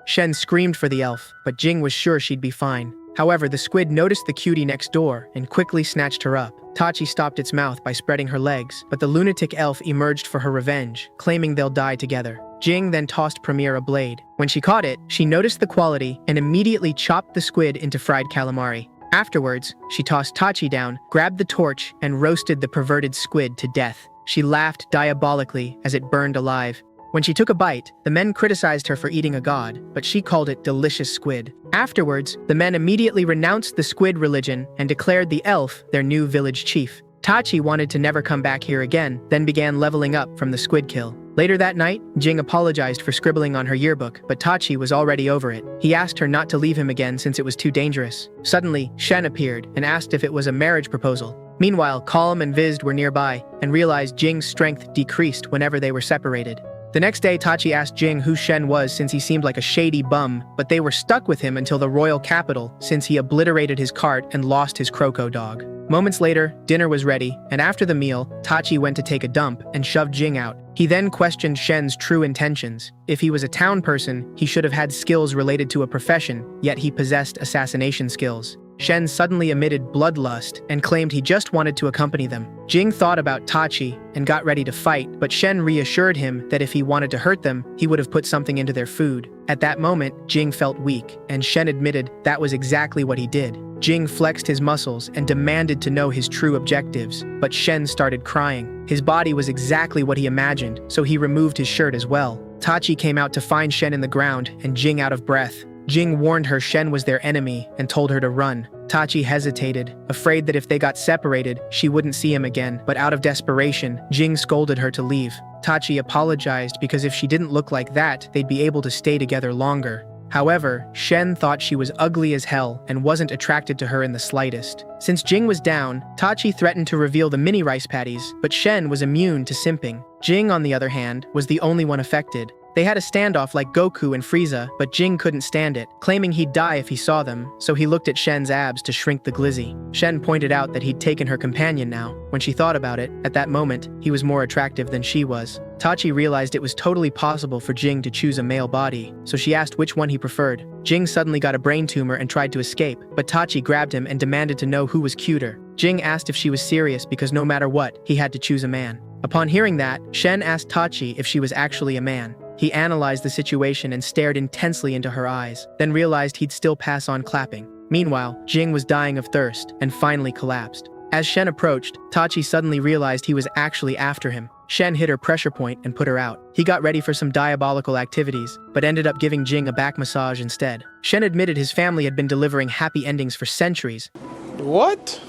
Speaker 1: Shen screamed for the elf, but Jing was sure she'd be fine. However, the squid noticed the cutie next door and quickly snatched her up. Tachi stopped its mouth by spreading her legs, but the lunatic elf emerged for her revenge, claiming they'll die together. Jing then tossed Premier a blade. When she caught it, she noticed the quality and immediately chopped the squid into fried calamari. Afterwards, she tossed Tachi down, grabbed the torch, and roasted the perverted squid to death. She laughed diabolically as it burned alive. When she took a bite, the men criticized her for eating a god, but she called it delicious squid. Afterwards, the men immediately renounced the squid religion and declared the elf their new village chief. Tachi wanted to never come back here again, then began leveling up from the squid kill. Later that night, Jing apologized for scribbling on her yearbook, but Tachi was already over it. He asked her not to leave him again since it was too dangerous. Suddenly, Shen appeared and asked if it was a marriage proposal. Meanwhile, Calm and Vizd were nearby and realized Jing's strength decreased whenever they were separated. The next day, Tachi asked Jing who Shen was since he seemed like a shady bum, but they were stuck with him until the royal capital since he obliterated his cart and lost his croco dog. Moments later, dinner was ready, and after the meal, Tachi went to take a dump and shoved Jing out. He then questioned Shen's true intentions. If he was a town person, he should have had skills related to a profession, yet he possessed assassination skills. Shen suddenly emitted bloodlust and claimed he just wanted to accompany them. Jing thought about Tachi and got ready to fight, but Shen reassured him that if he wanted to hurt them, he would have put something into their food. At that moment, Jing felt weak, and Shen admitted that was exactly what he did. Jing flexed his muscles and demanded to know his true objectives, but Shen started crying. His body was exactly what he imagined, so he removed his shirt as well. Tachi came out to find Shen in the ground and Jing out of breath. Jing warned her Shen was their enemy and told her to run. Tachi hesitated, afraid that if they got separated, she wouldn't see him again, but out of desperation, Jing scolded her to leave. Tachi apologized because if she didn't look like that, they'd be able to stay together longer. However, Shen thought she was ugly as hell and wasn't attracted to her in the slightest. Since Jing was down, Tachi threatened to reveal the mini rice patties, but Shen was immune to simping. Jing, on the other hand, was the only one affected. They had a standoff like Goku and Frieza, but Jing couldn't stand it, claiming he'd die if he saw them, so he looked at Shen's abs to shrink the glizzy. Shen pointed out that he'd taken her companion now. When she thought about it, at that moment, he was more attractive than she was. Tachi realized it was totally possible for Jing to choose a male body, so she asked which one he preferred. Jing suddenly got a brain tumor and tried to escape, but Tachi grabbed him and demanded to know who was cuter. Jing asked if she was serious because no matter what, he had to choose a man. Upon hearing that, Shen asked Tachi if she was actually a man. He analyzed the situation and stared intensely into her eyes, then realized he'd still pass on clapping. Meanwhile, Jing was dying of thirst and finally collapsed. As Shen approached, Tachi suddenly realized he was actually after him. Shen hit her pressure point and put her out. He got ready for some diabolical activities, but ended up giving Jing a back massage instead. Shen admitted his family had been delivering happy endings for centuries.
Speaker 5: What?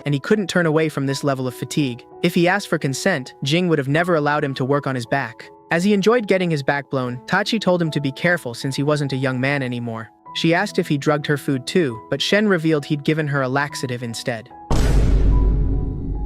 Speaker 1: And he couldn't turn away from this level of fatigue. If he asked for consent, Jing would have never allowed him to work on his back. As he enjoyed getting his back blown, Tachi told him to be careful since he wasn't a young man anymore. She asked if he drugged her food too, but Shen revealed he'd given her a laxative instead.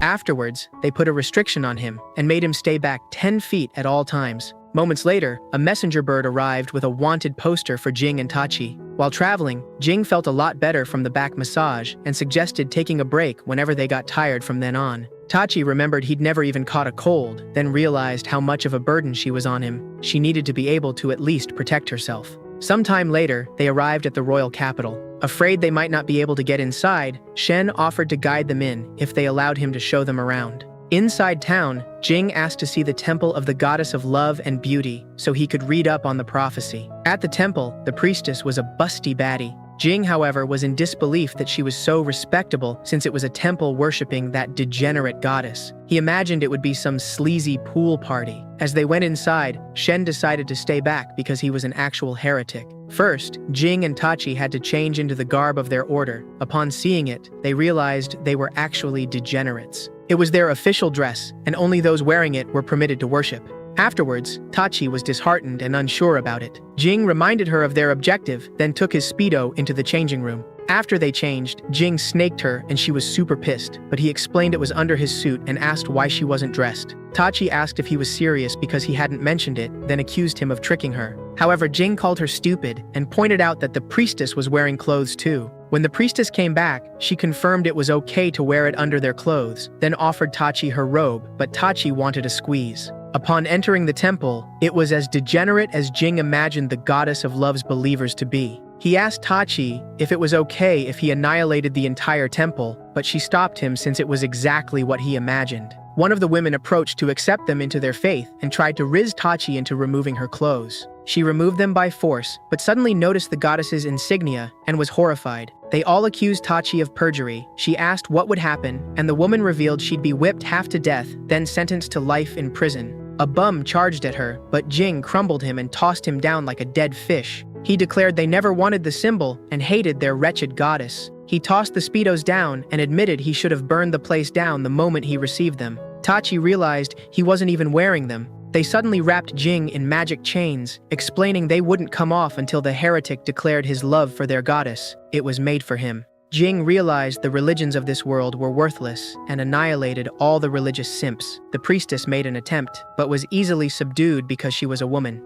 Speaker 1: Afterwards, they put a restriction on him and made him stay back 10 feet at all times. Moments later, a messenger bird arrived with a wanted poster for Jing and Tachi. While traveling, Jing felt a lot better from the back massage and suggested taking a break whenever they got tired from then on. Tachi remembered he'd never even caught a cold, then realized how much of a burden she was on him. She needed to be able to at least protect herself. Sometime later, they arrived at the royal capital. Afraid they might not be able to get inside, Shen offered to guide them in if they allowed him to show them around. Inside town, Jing asked to see the temple of the goddess of love and beauty so he could read up on the prophecy. At the temple, the priestess was a busty baddie. Jing, however, was in disbelief that she was so respectable since it was a temple worshipping that degenerate goddess. He imagined it would be some sleazy pool party. As they went inside, Shen decided to stay back because he was an actual heretic. First, Jing and Tachi had to change into the garb of their order. Upon seeing it, they realized they were actually degenerates. It was their official dress, and only those wearing it were permitted to worship. Afterwards, Tachi was disheartened and unsure about it. Jing reminded her of their objective, then took his Speedo into the changing room. After they changed, Jing snaked her and she was super pissed, but he explained it was under his suit and asked why she wasn't dressed. Tachi asked if he was serious because he hadn't mentioned it, then accused him of tricking her. However, Jing called her stupid and pointed out that the priestess was wearing clothes too. When the priestess came back, she confirmed it was okay to wear it under their clothes, then offered Tachi her robe, but Tachi wanted a squeeze. Upon entering the temple, it was as degenerate as Jing imagined the goddess of love's believers to be. He asked Tachi if it was okay if he annihilated the entire temple, but she stopped him since it was exactly what he imagined. One of the women approached to accept them into their faith and tried to riz Tachi into removing her clothes. She removed them by force, but suddenly noticed the goddess's insignia and was horrified. They all accused Tachi of perjury. She asked what would happen, and the woman revealed she'd be whipped half to death, then sentenced to life in prison. A bum charged at her, but Jing crumbled him and tossed him down like a dead fish. He declared they never wanted the symbol and hated their wretched goddess. He tossed the Speedos down and admitted he should have burned the place down the moment he received them. Tachi realized he wasn't even wearing them. They suddenly wrapped Jing in magic chains, explaining they wouldn't come off until the heretic declared his love for their goddess. It was made for him. Jing realized the religions of this world were worthless and annihilated all the religious simps. The priestess made an attempt, but was easily subdued because she was a woman.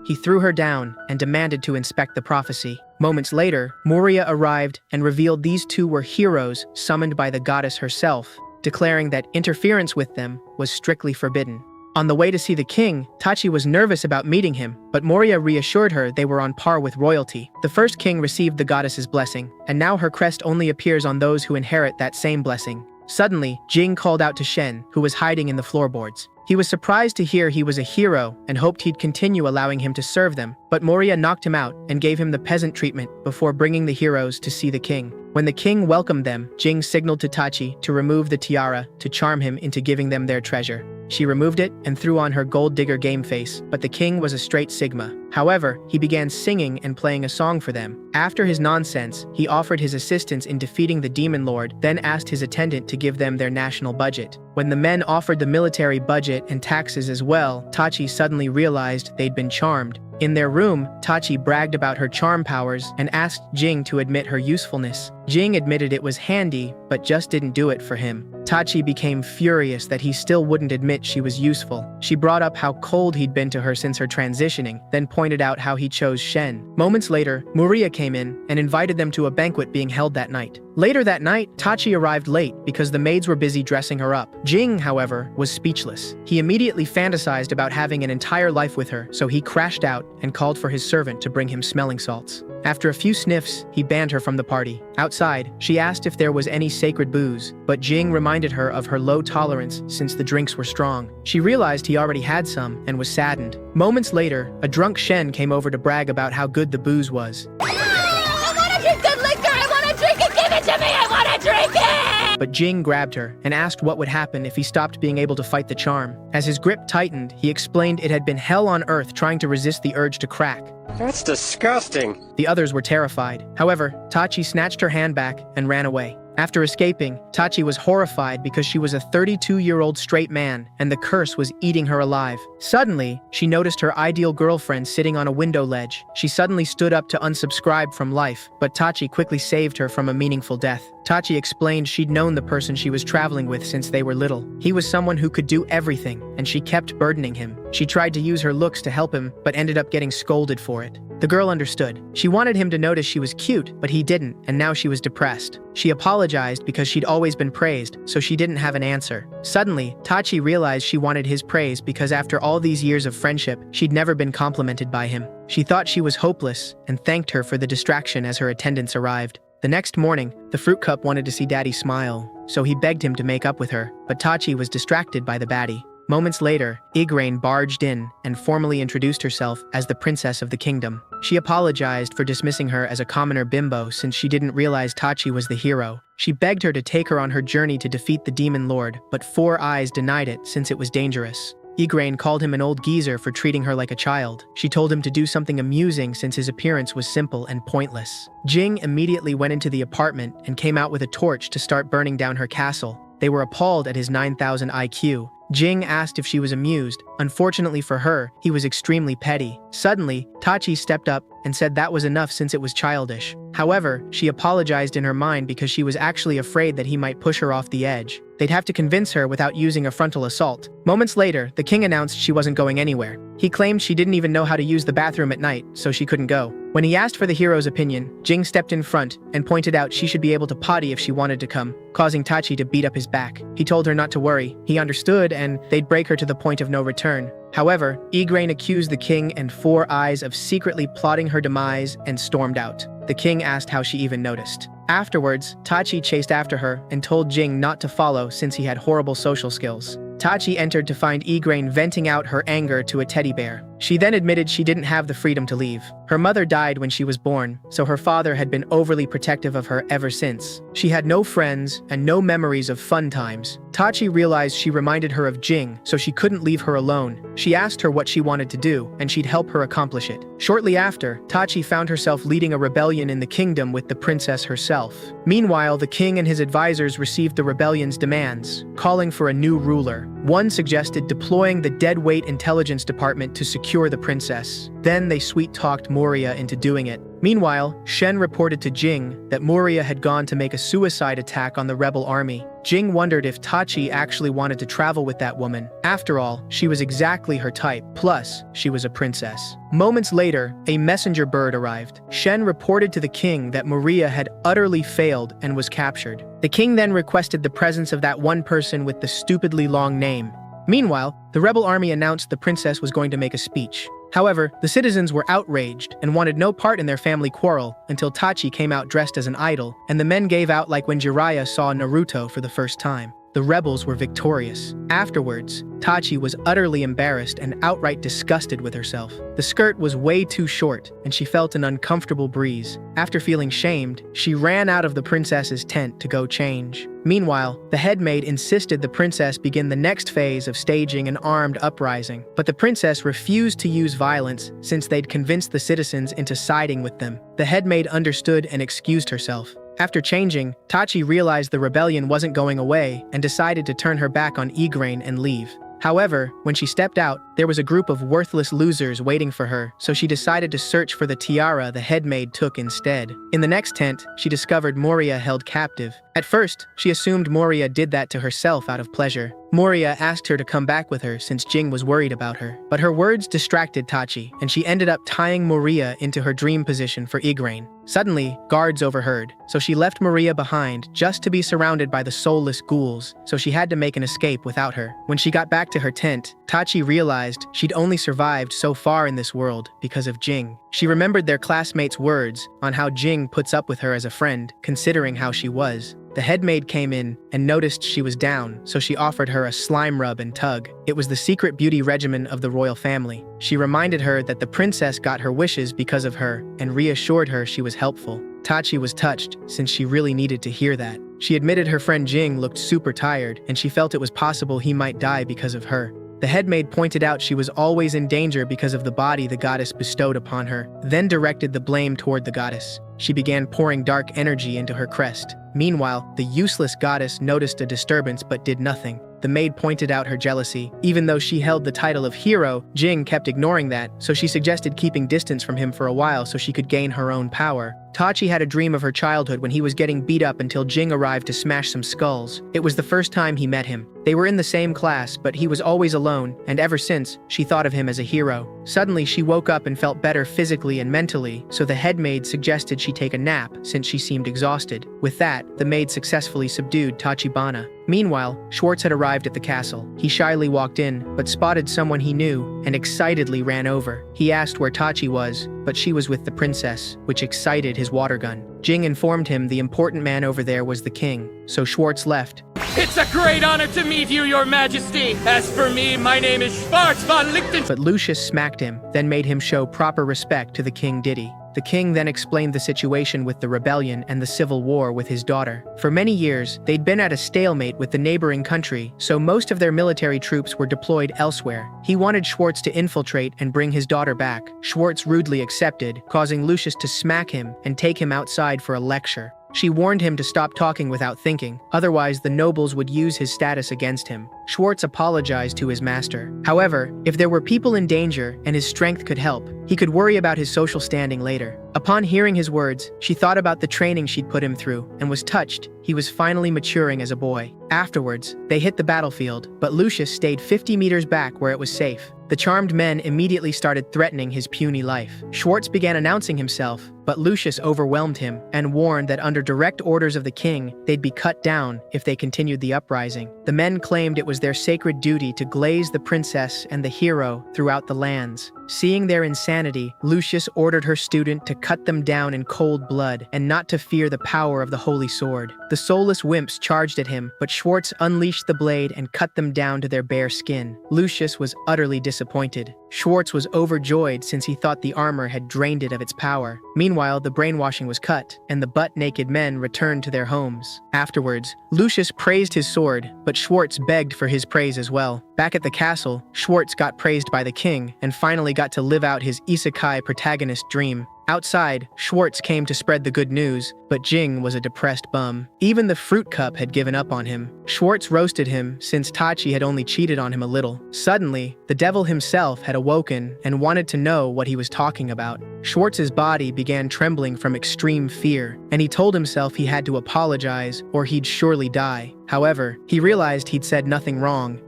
Speaker 1: He threw her down and demanded to inspect the prophecy. Moments later, Moria arrived and revealed these two were heroes summoned by the goddess herself, declaring that interference with them was strictly forbidden. On the way to see the king, Tachi was nervous about meeting him, but Moria reassured her they were on par with royalty. The first king received the goddess's blessing, and now her crest only appears on those who inherit that same blessing. Suddenly, Jing called out to Shen, who was hiding in the floorboards. He was surprised to hear he was a hero and hoped he'd continue allowing him to serve them, but Moria knocked him out and gave him the peasant treatment before bringing the heroes to see the king. When the king welcomed them, Jing signaled to Tachi to remove the tiara to charm him into giving them their treasure. She removed it and threw on her gold digger game face, but the king was a straight Sigma. However, he began singing and playing a song for them. After his nonsense, he offered his assistance in defeating the demon lord, then asked his attendant to give them their national budget. When the men offered the military budget and taxes as well, Tachi suddenly realized they'd been charmed. In their room, Tachi bragged about her charm powers and asked Jing to admit her usefulness. Jing admitted it was handy, but just didn't do it for him. Tachi became furious that he still wouldn't admit she was useful. She brought up how cold he'd been to her since her transitioning, then pointed out how he chose Shen. Moments later, Moria came in and invited them to a banquet being held that night. Later that night, Tachi arrived late because the maids were busy dressing her up. Jing, however, was speechless. He immediately fantasized about having an entire life with her, so he crashed out and called for his servant to bring him smelling salts. After a few sniffs, he banned her from the party. Outside, she asked if there was any sacred booze, but Jing reminded her of her low tolerance since the drinks were strong. She realized he already had some and was saddened. Moments later, a drunk Shen came over to brag about how good the booze was.
Speaker 4: I wanna drink good liquor! I wanna drink it! Give it to me! I wanna drink it!
Speaker 1: But Jing grabbed her and asked what would happen if he stopped being able to fight the charm. As his grip tightened, he explained it had been hell on earth trying to resist the urge to crack.
Speaker 3: That's disgusting.
Speaker 1: The others were terrified. However, Tachi snatched her hand back and ran away. After escaping, Tachi was horrified because she was a 32-year-old straight man and the curse was eating her alive. Suddenly, she noticed her ideal girlfriend sitting on a window ledge. She suddenly stood up to unsubscribe from life, but Tachi quickly saved her from a meaningful death. Tachi explained she'd known the person she was traveling with since they were little. He was someone who could do everything, and she kept burdening him. She tried to use her looks to help him, but ended up getting scolded for it. The girl understood. She wanted him to notice she was cute, but he didn't, and now she was depressed. She apologized because she'd always been praised, so she didn't have an answer. Suddenly, Tachi realized she wanted his praise because after all these years of friendship, she'd never been complimented by him. She thought she was hopeless and thanked her for the distraction as her attendants arrived. The next morning, the fruit cup wanted to see Daddy smile, so he begged him to make up with her, but Tachi was distracted by the baddie. Moments later, Igraine barged in and formally introduced herself as the princess of the kingdom. She apologized for dismissing her as a commoner bimbo since she didn't realize Tachi was the hero. She begged her to take her on her journey to defeat the demon lord, but Four Eyes denied it since it was dangerous. Igraine called him an old geezer for treating her like a child. She told him to do something amusing since his appearance was simple and pointless. Jing immediately went into the apartment and came out with a torch to start burning down her castle. They were appalled at his 9,000 IQ. Jing asked if she was amused. Unfortunately for her, he was extremely petty. Suddenly, Tachi stepped up and said that was enough since it was childish. However, she apologized in her mind because she was actually afraid that he might push her off the edge. They'd have to convince her without using a frontal assault. Moments later, the king announced she wasn't going anywhere. He claimed she didn't even know how to use the bathroom at night, so she couldn't go. When he asked for the hero's opinion, Jing stepped in front and pointed out she should be able to potty if she wanted to come, causing Tachi to beat up his back. He told her not to worry. He understood and they'd break her to the point of no return. However, Igraine accused the king and Four Eyes of secretly plotting her demise and stormed out. The king asked how she even noticed. Afterwards, Tachi chased after her and told Jing not to follow since he had horrible social skills. Tachi entered to find Igraine venting out her anger to a teddy bear. She then admitted she didn't have the freedom to leave. Her mother died when she was born, so her father had been overly protective of her ever since. She had no friends and no memories of fun times. Tachi realized she reminded her of Jing, so she couldn't leave her alone. She asked her what she wanted to do, and she'd help her accomplish it. Shortly after, Tachi found herself leading a rebellion in the kingdom with the princess herself. Meanwhile, the king and his advisors received the rebellion's demands, calling for a new ruler. One suggested deploying the deadweight intelligence department to secure the princess. Then they sweet-talked Moria into doing it. Meanwhile, Shen reported to Jing that Moria had gone to make a suicide attack on the rebel army. Jing wondered if Tachi actually wanted to travel with that woman. After all, she was exactly her type, plus she was a princess. Moments later, a messenger bird arrived. Shen reported to the king that Moria had utterly failed and was captured. The king then requested the presence of that one person with the stupidly long name. Meanwhile, the rebel army announced the princess was going to make a speech. However, the citizens were outraged and wanted no part in their family quarrel until Tachi came out dressed as an idol, and the men gave out like when Jiraiya saw Naruto for the first time. The rebels were victorious. Afterwards, Tachi was utterly embarrassed and outright disgusted with herself. The skirt was way too short, and she felt an uncomfortable breeze. After feeling shamed, she ran out of the princess's tent to go change. Meanwhile, the headmaid insisted the princess begin the next phase of staging an armed uprising, but the princess refused to use violence since they'd convinced the citizens into siding with them. The headmaid understood and excused herself. After changing, Tachi realized the rebellion wasn't going away and decided to turn her back on Igraine and leave. However, when she stepped out, there was a group of worthless losers waiting for her, so she decided to search for the tiara the headmaid took instead. In the next tent, she discovered Moria held captive. At first, she assumed Moria did that to herself out of pleasure. Moria asked her to come back with her since Jing was worried about her. But her words distracted Tachi, and she ended up tying Moria into her dream position for Igraine. Suddenly, guards overheard, so she left Moria behind just to be surrounded by the soulless ghouls, so she had to make an escape without her. When she got back to her tent, Tachi realized she'd only survived so far in this world because of Jing. She remembered their classmates' words on how Jing puts up with her as a friend, considering how she was. The headmaid came in and noticed she was down, so she offered her a slime rub and tug. It was the secret beauty regimen of the royal family. She reminded her that the princess got her wishes because of her and reassured her she was helpful. Tachi was touched since she really needed to hear that. She admitted her friend Jing looked super tired and she felt it was possible he might die because of her. The headmaid pointed out she was always in danger because of the body the goddess bestowed upon her, then directed the blame toward the goddess. She began pouring dark energy into her crest. Meanwhile, the useless goddess noticed a disturbance but did nothing. The maid pointed out her jealousy. Even though she held the title of hero, Jing kept ignoring that, so she suggested keeping distance from him for a while so she could gain her own power. Tachi had a dream of her childhood when he was getting beat up until Jing arrived to smash some skulls. It was the first time he met him. They were in the same class, but he was always alone, and ever since, she thought of him as a hero. Suddenly, she woke up and felt better physically and mentally, so the headmaid suggested she take a nap since she seemed exhausted. With that, the maid successfully subdued Tachibana. Meanwhile, Schwartz had arrived at the castle. He shyly walked in, but spotted someone he knew and excitedly ran over. He asked where Tachi was, but she was with the princess, which excited his water gun. Jing informed him the important man over there was the king, so Schwartz left.
Speaker 5: It's a great honor to meet you, your majesty. As for me, my name is Schwartz von Lichten.
Speaker 1: But Lucius smacked him, then made him show proper respect to the king Diddy. The king then explained the situation with the rebellion and the civil war with his daughter. For many years, they'd been at a stalemate with the neighboring country, so most of their military troops were deployed elsewhere. He wanted Schwartz to infiltrate and bring his daughter back. Schwartz rudely accepted, causing Lucius to smack him and take him outside for a lecture. She warned him to stop talking without thinking, otherwise the nobles would use his status against him. Schwartz apologized to his master. However, if there were people in danger and his strength could help, he could worry about his social standing later. Upon hearing his words, she thought about the training she'd put him through and was touched. He was finally maturing as a boy. Afterwards, they hit the battlefield, but Lucius stayed 50 meters back where it was safe. The charmed men immediately started threatening his puny life. Schwartz began announcing himself, but Lucius overwhelmed him and warned that under direct orders of the king, they'd be cut down if they continued the uprising. The men claimed it was their sacred duty to glaze the princess and the hero throughout the lands. Seeing their insanity, Lucius ordered her student to cut them down in cold blood and not to fear the power of the holy sword. The soulless wimps charged at him, but Schwartz unleashed the blade and cut them down to their bare skin. Lucius was utterly disappointed. Schwartz was overjoyed since he thought the armor had drained it of its power. Meanwhile, the brainwashing was cut, and the butt-naked men returned to their homes. Afterwards, Lucius praised his sword, but Schwartz begged for his praise as well. Back at the castle, Schwartz got praised by the king and finally got to live out his isekai protagonist dream. Outside, Schwartz came to spread the good news, but Jing was a depressed bum. Even the fruit cup had given up on him. Schwartz roasted him since Tachi had only cheated on him a little. Suddenly, the devil himself had awoken and wanted to know what he was talking about. Schwartz's body began trembling from extreme fear, and he told himself he had to apologize or he'd surely die. However, he realized he'd said nothing wrong.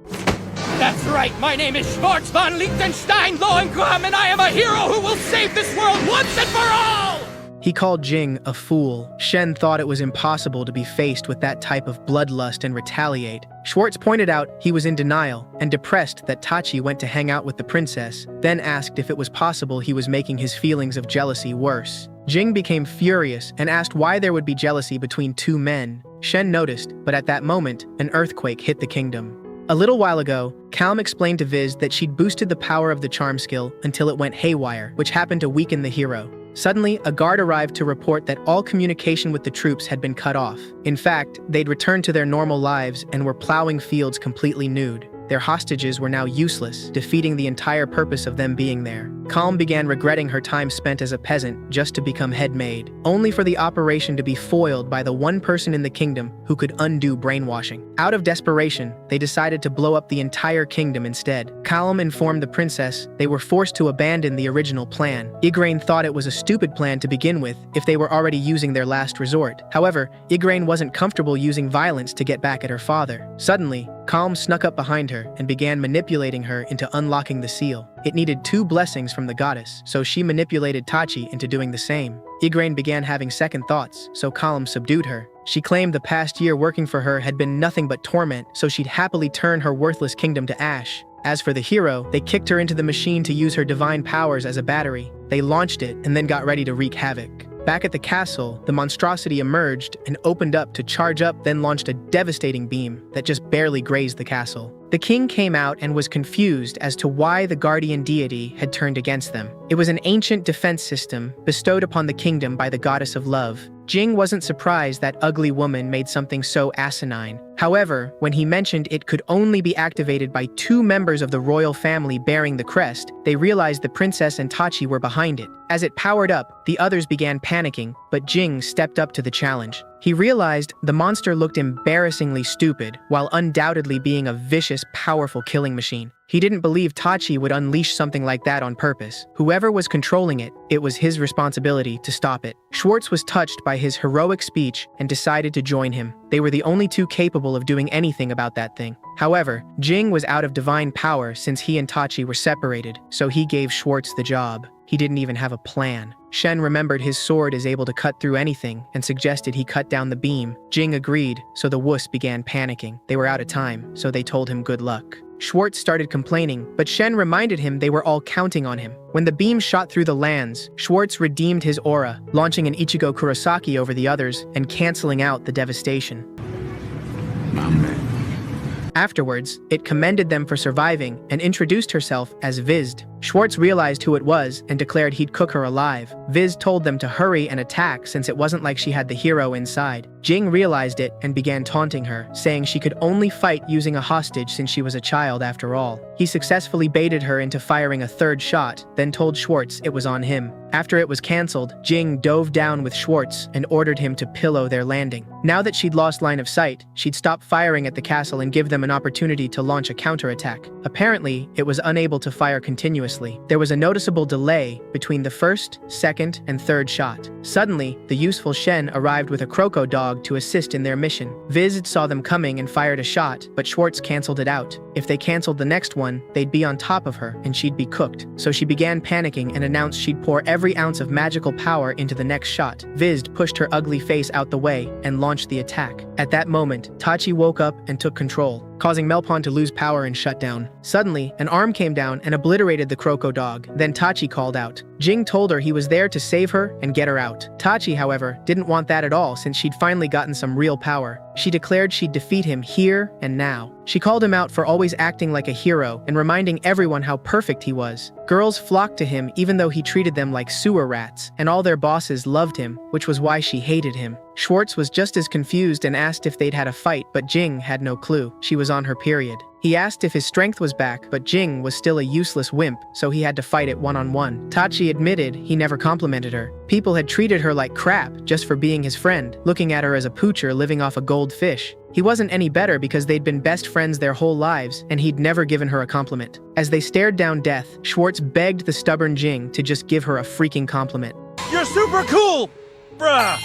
Speaker 5: That's right, my name is Schwartz von Liechtenstein Lohengram, and I am a hero who will save this world once and for all!
Speaker 1: He called Jing a fool. Shen thought it was impossible to be faced with that type of bloodlust and retaliate. Schwartz pointed out he was in denial and depressed that Tachi went to hang out with the princess, then asked if it was possible he was making his feelings of jealousy worse. Jing became furious and asked why there would be jealousy between two men. Shen noticed, but at that moment, an earthquake hit the kingdom. A little while ago, Calm explained to Viz that she'd boosted the power of the charm skill until it went haywire, which happened to weaken the hero. Suddenly, a guard arrived to report that all communication with the troops had been cut off. In fact, they'd returned to their normal lives and were plowing fields completely nude. Their hostages were now useless, defeating the entire purpose of them being there. Calm began regretting her time spent as a peasant just to become head maid, only for the operation to be foiled by the one person in the kingdom who could undo brainwashing. Out of desperation, they decided to blow up the entire kingdom instead. Calm informed the princess they were forced to abandon the original plan. Igraine thought it was a stupid plan to begin with if they were already using their last resort. However, Igraine wasn't comfortable using violence to get back at her father. Suddenly, Calm snuck up behind her and began manipulating her into unlocking the seal. It needed 2 blessings from the goddess, so she manipulated Tachi into doing the same. Igraine began having second thoughts, so Calm subdued her. She claimed the past year working for her had been nothing but torment, so she'd happily turn her worthless kingdom to ash. As for the hero, they kicked her into the machine to use her divine powers as a battery. They launched it and then got ready to wreak havoc. Back at the castle, the monstrosity emerged and opened up to charge up, then launched a devastating beam that just barely grazed the castle. The king came out and was confused as to why the guardian deity had turned against them. It was an ancient defense system bestowed upon the kingdom by the goddess of love. Jing wasn't surprised that ugly woman made something so asinine. However, when he mentioned it could only be activated by 2 members of the royal family bearing the crest, they realized the princess and Tachi were behind it. As it powered up, the others began panicking, but Jing stepped up to the challenge. He realized the monster looked embarrassingly stupid, while undoubtedly being a vicious, powerful killing machine. He didn't believe Tachi would unleash something like that on purpose. Whoever was controlling it, it was his responsibility to stop it. Schwartz was touched by his heroic speech and decided to join him. They were the only 2 capable of doing anything about that thing. However, Jing was out of divine power since he and Tachi were separated, so he gave Schwartz the job. He didn't even have a plan. Shen remembered his sword is able to cut through anything and suggested he cut down the beam. Jing agreed, so the wuss began panicking. They were out of time, so they told him good luck. Schwartz started complaining, but Shen reminded him they were all counting on him. When the beam shot through the lands, Schwartz redeemed his aura, launching an Ichigo Kurosaki over the others and canceling out the devastation. Afterwards, it commended them for surviving and introduced herself as Vizd. Schwartz realized who it was and declared he'd cook her alive. Viz told them to hurry and attack since it wasn't like she had the hero inside. Jing realized it and began taunting her, saying she could only fight using a hostage since she was a child after all. He successfully baited her into firing a 3rd shot, then told Schwartz it was on him. After it was cancelled, Jing dove down with Schwartz and ordered him to pillow their landing. Now that she'd lost line of sight, she'd stop firing at the castle and give them an opportunity to launch a counterattack. Apparently, it was unable to fire continuously. There was a noticeable delay between the 1st, 2nd, and 3rd shot. Suddenly, the useful Shen arrived with a Croco dog to assist in their mission. Viz saw them coming and fired a shot, but Schwartz cancelled it out. If they cancelled the next one, they'd be on top of her and she'd be cooked. So she began panicking and announced she'd pour every ounce of magical power into the next shot. Viz pushed her ugly face out the way and launched the attack. At that moment, Tachi woke up and took control, causing Melpon to lose power and shut down. Suddenly, an arm came down and obliterated the Croco dog. Then Tachi called out. Jing told her he was there to save her and get her out. Tachi, however, didn't want that at all since she'd finally gotten some real power. She declared she'd defeat him here and now. She called him out for always acting like a hero and reminding everyone how perfect he was. Girls flocked to him even though he treated them like sewer rats, and all their bosses loved him, which was why she hated him. Schwartz was just as confused and asked if they'd had a fight, but Jing had no clue. She was on her period. He asked if his strength was back, but Jing was still a useless wimp, so he had to fight it one-on-one. Tachi admitted he never complimented her. People had treated her like crap just for being his friend, looking at her as a poocher living off a gold fish. He wasn't any better because they'd been best friends their whole lives, and he'd never given her a compliment. As they stared down death, Schwartz begged the stubborn Jing to just give her a freaking compliment.
Speaker 5: You're super cool, bruh!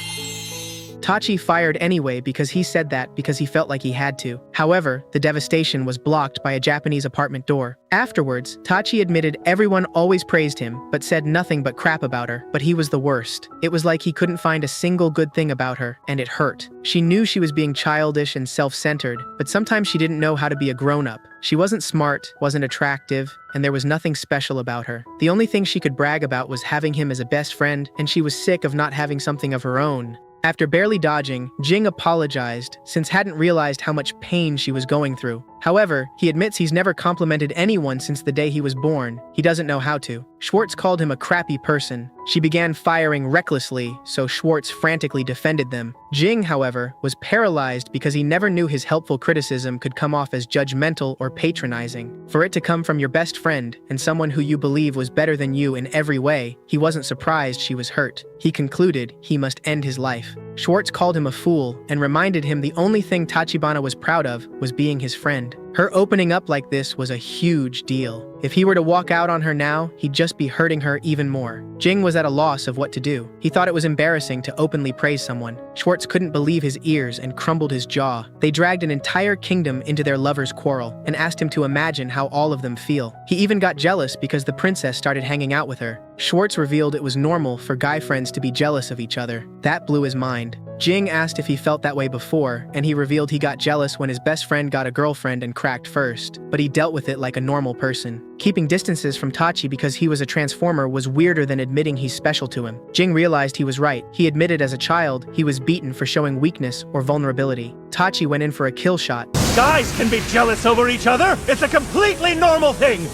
Speaker 1: Tachi fired anyway because he said that because he felt like he had to. However, the devastation was blocked by a Japanese apartment door. Afterwards, Tachi admitted everyone always praised him, but said nothing but crap about her, but he was the worst. It was like he couldn't find a single good thing about her, and it hurt. She knew she was being childish and self-centered, but sometimes she didn't know how to be a grown-up. She wasn't smart, wasn't attractive, and there was nothing special about her. The only thing she could brag about was having him as a best friend, and she was sick of not having something of her own. After barely dodging, Jing apologized, since hadn't realized how much pain she was going through. However, he admits he's never complimented anyone since the day he was born. He doesn't know how to. Schwartz called him a crappy person. She began firing recklessly, so Schwartz frantically defended them. Jing, however, was paralyzed because he never knew his helpful criticism could come off as judgmental or patronizing. For it to come from your best friend, and someone who you believe was better than you in every way, he wasn't surprised she was hurt. He concluded he must end his life. Schwartz called him a fool and reminded him the only thing Tachibana was proud of was being his friend. Her opening up like this was a huge deal. If he were to walk out on her now, he'd just be hurting her even more. Jing was at a loss of what to do. He thought it was embarrassing to openly praise someone. Schwartz couldn't believe his ears and crumbled his jaw. They dragged an entire kingdom into their lover's quarrel and asked him to imagine how all of them feel. He even got jealous because the princess started hanging out with her. Schwartz revealed it was normal for guy friends to be jealous of each other. That blew his mind. Jing asked if he felt that way before, and he revealed he got jealous when his best friend got a girlfriend and cracked first, but he dealt with it like a normal person. Keeping distances from Tachi because he was a transformer was weirder than admitting he's special to him. Jing realized he was right. He admitted as a child he was beaten for showing weakness or vulnerability. Tachi went in for a kill shot.
Speaker 6: Guys can be jealous over each other! It's a completely normal thing!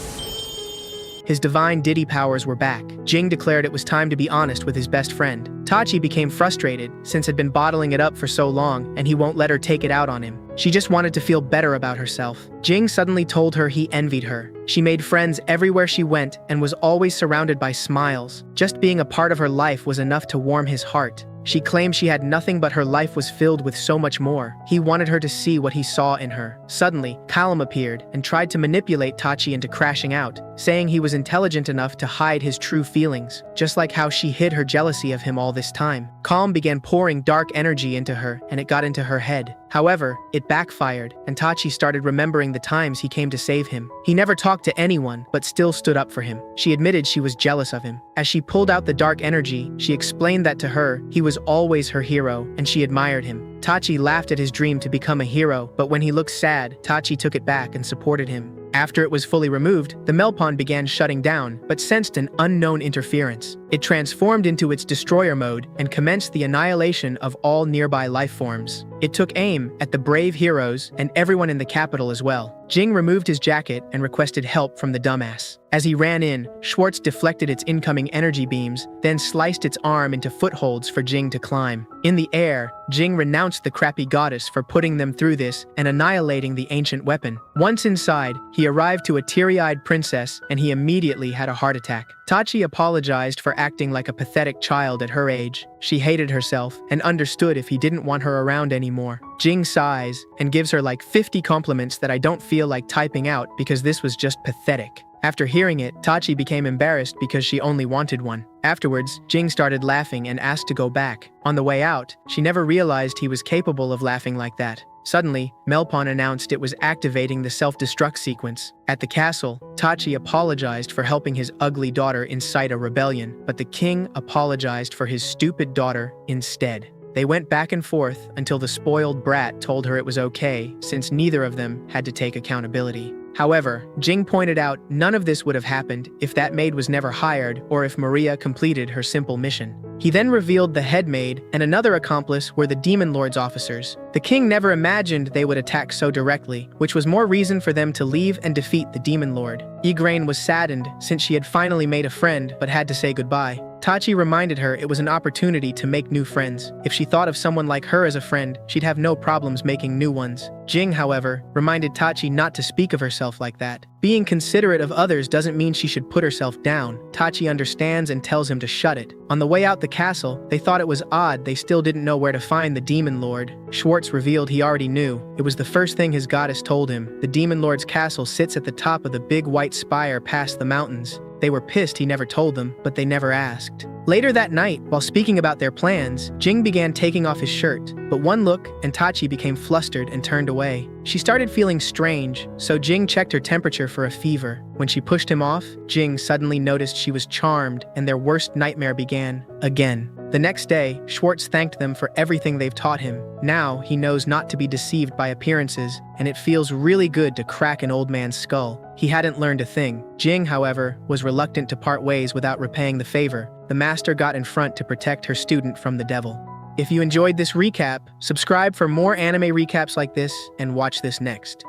Speaker 1: His divine Diddy powers were back. Jing declared it was time to be honest with his best friend. Tachi became frustrated, since had been bottling it up for so long, and he won't let her take it out on him. She just wanted to feel better about herself. Jing suddenly told her he envied her. She made friends everywhere she went and was always surrounded by smiles. Just being a part of her life was enough to warm his heart. She claimed she had nothing but her life was filled with so much more. He wanted her to see what he saw in her. Suddenly, Callum appeared and tried to manipulate Tachi into crashing out, saying he was intelligent enough to hide his true feelings, just like how she hid her jealousy of him all this time. Calm began pouring dark energy into her, and it got into her head. However, it backfired, and Tachi started remembering the times he came to save him. He never talked to anyone, but still stood up for him. She admitted she was jealous of him. As she pulled out the dark energy, she explained that to her, he was always her hero, and she admired him. Tachi laughed at his dream to become a hero, but when he looked sad, Tachi took it back and supported him. After it was fully removed, the Melpon began shutting down, but sensed an unknown interference. It transformed into its destroyer mode and commenced the annihilation of all nearby life forms. It took aim at the brave heroes and everyone in the capital as well. Jing removed his jacket and requested help from the dumbass. As he ran in, Schwartz deflected its incoming energy beams, then sliced its arm into footholds for Jing to climb. In the air, Jing renounced the crappy goddess for putting them through this and annihilating the ancient weapon. Once inside, he arrived to a teary-eyed princess and he immediately had a heart attack. Tachi apologized for acting like a pathetic child at her age. She hated herself and understood if he didn't want her around anymore. Jing sighs and gives her like 50 compliments that I don't feel like typing out because this was just pathetic. After hearing it, Tachi became embarrassed because she only wanted one. Afterwards, Jing started laughing and asked to go back. On the way out, she never realized he was capable of laughing like that. Suddenly, Melpon announced it was activating the self-destruct sequence. At the castle, Tachi apologized for helping his ugly daughter incite a rebellion, but the king apologized for his stupid daughter instead. They went back and forth until the spoiled brat told her it was okay, since neither of them had to take accountability. However, Jing pointed out none of this would have happened if that maid was never hired or if Maria completed her simple mission. He then revealed the head maid and another accomplice were the Demon Lord's officers. The king never imagined they would attack so directly, which was more reason for them to leave and defeat the Demon Lord. Igraine was saddened since she had finally made a friend but had to say goodbye. Tachi reminded her it was an opportunity to make new friends. If she thought of someone like her as a friend, she'd have no problems making new ones. Jing, however, reminded Tachi not to speak of herself like that. Being considerate of others doesn't mean she should put herself down. Tachi understands and tells him to shut it. On the way out the castle, they thought it was odd they still didn't know where to find the Demon Lord. Schwartz revealed he already knew. It was the first thing his goddess told him. The Demon Lord's castle sits at the top of the big white spire past the mountains. They were pissed he never told them, but they never asked. Later that night, while speaking about their plans, Jing began taking off his shirt, but one look and Tachi became flustered and turned away. She started feeling strange, so Jing checked her temperature for a fever. When she pushed him off, Jing suddenly noticed she was charmed and their worst nightmare began again. The next day, Schwartz thanked them for everything they've taught him. Now, he knows not to be deceived by appearances, and it feels really good to crack an old man's skull. He hadn't learned a thing. Jing, however, was reluctant to part ways without repaying the favor. The master got in front to protect her student from the devil. If you enjoyed this recap, subscribe for more anime recaps like this and watch this next.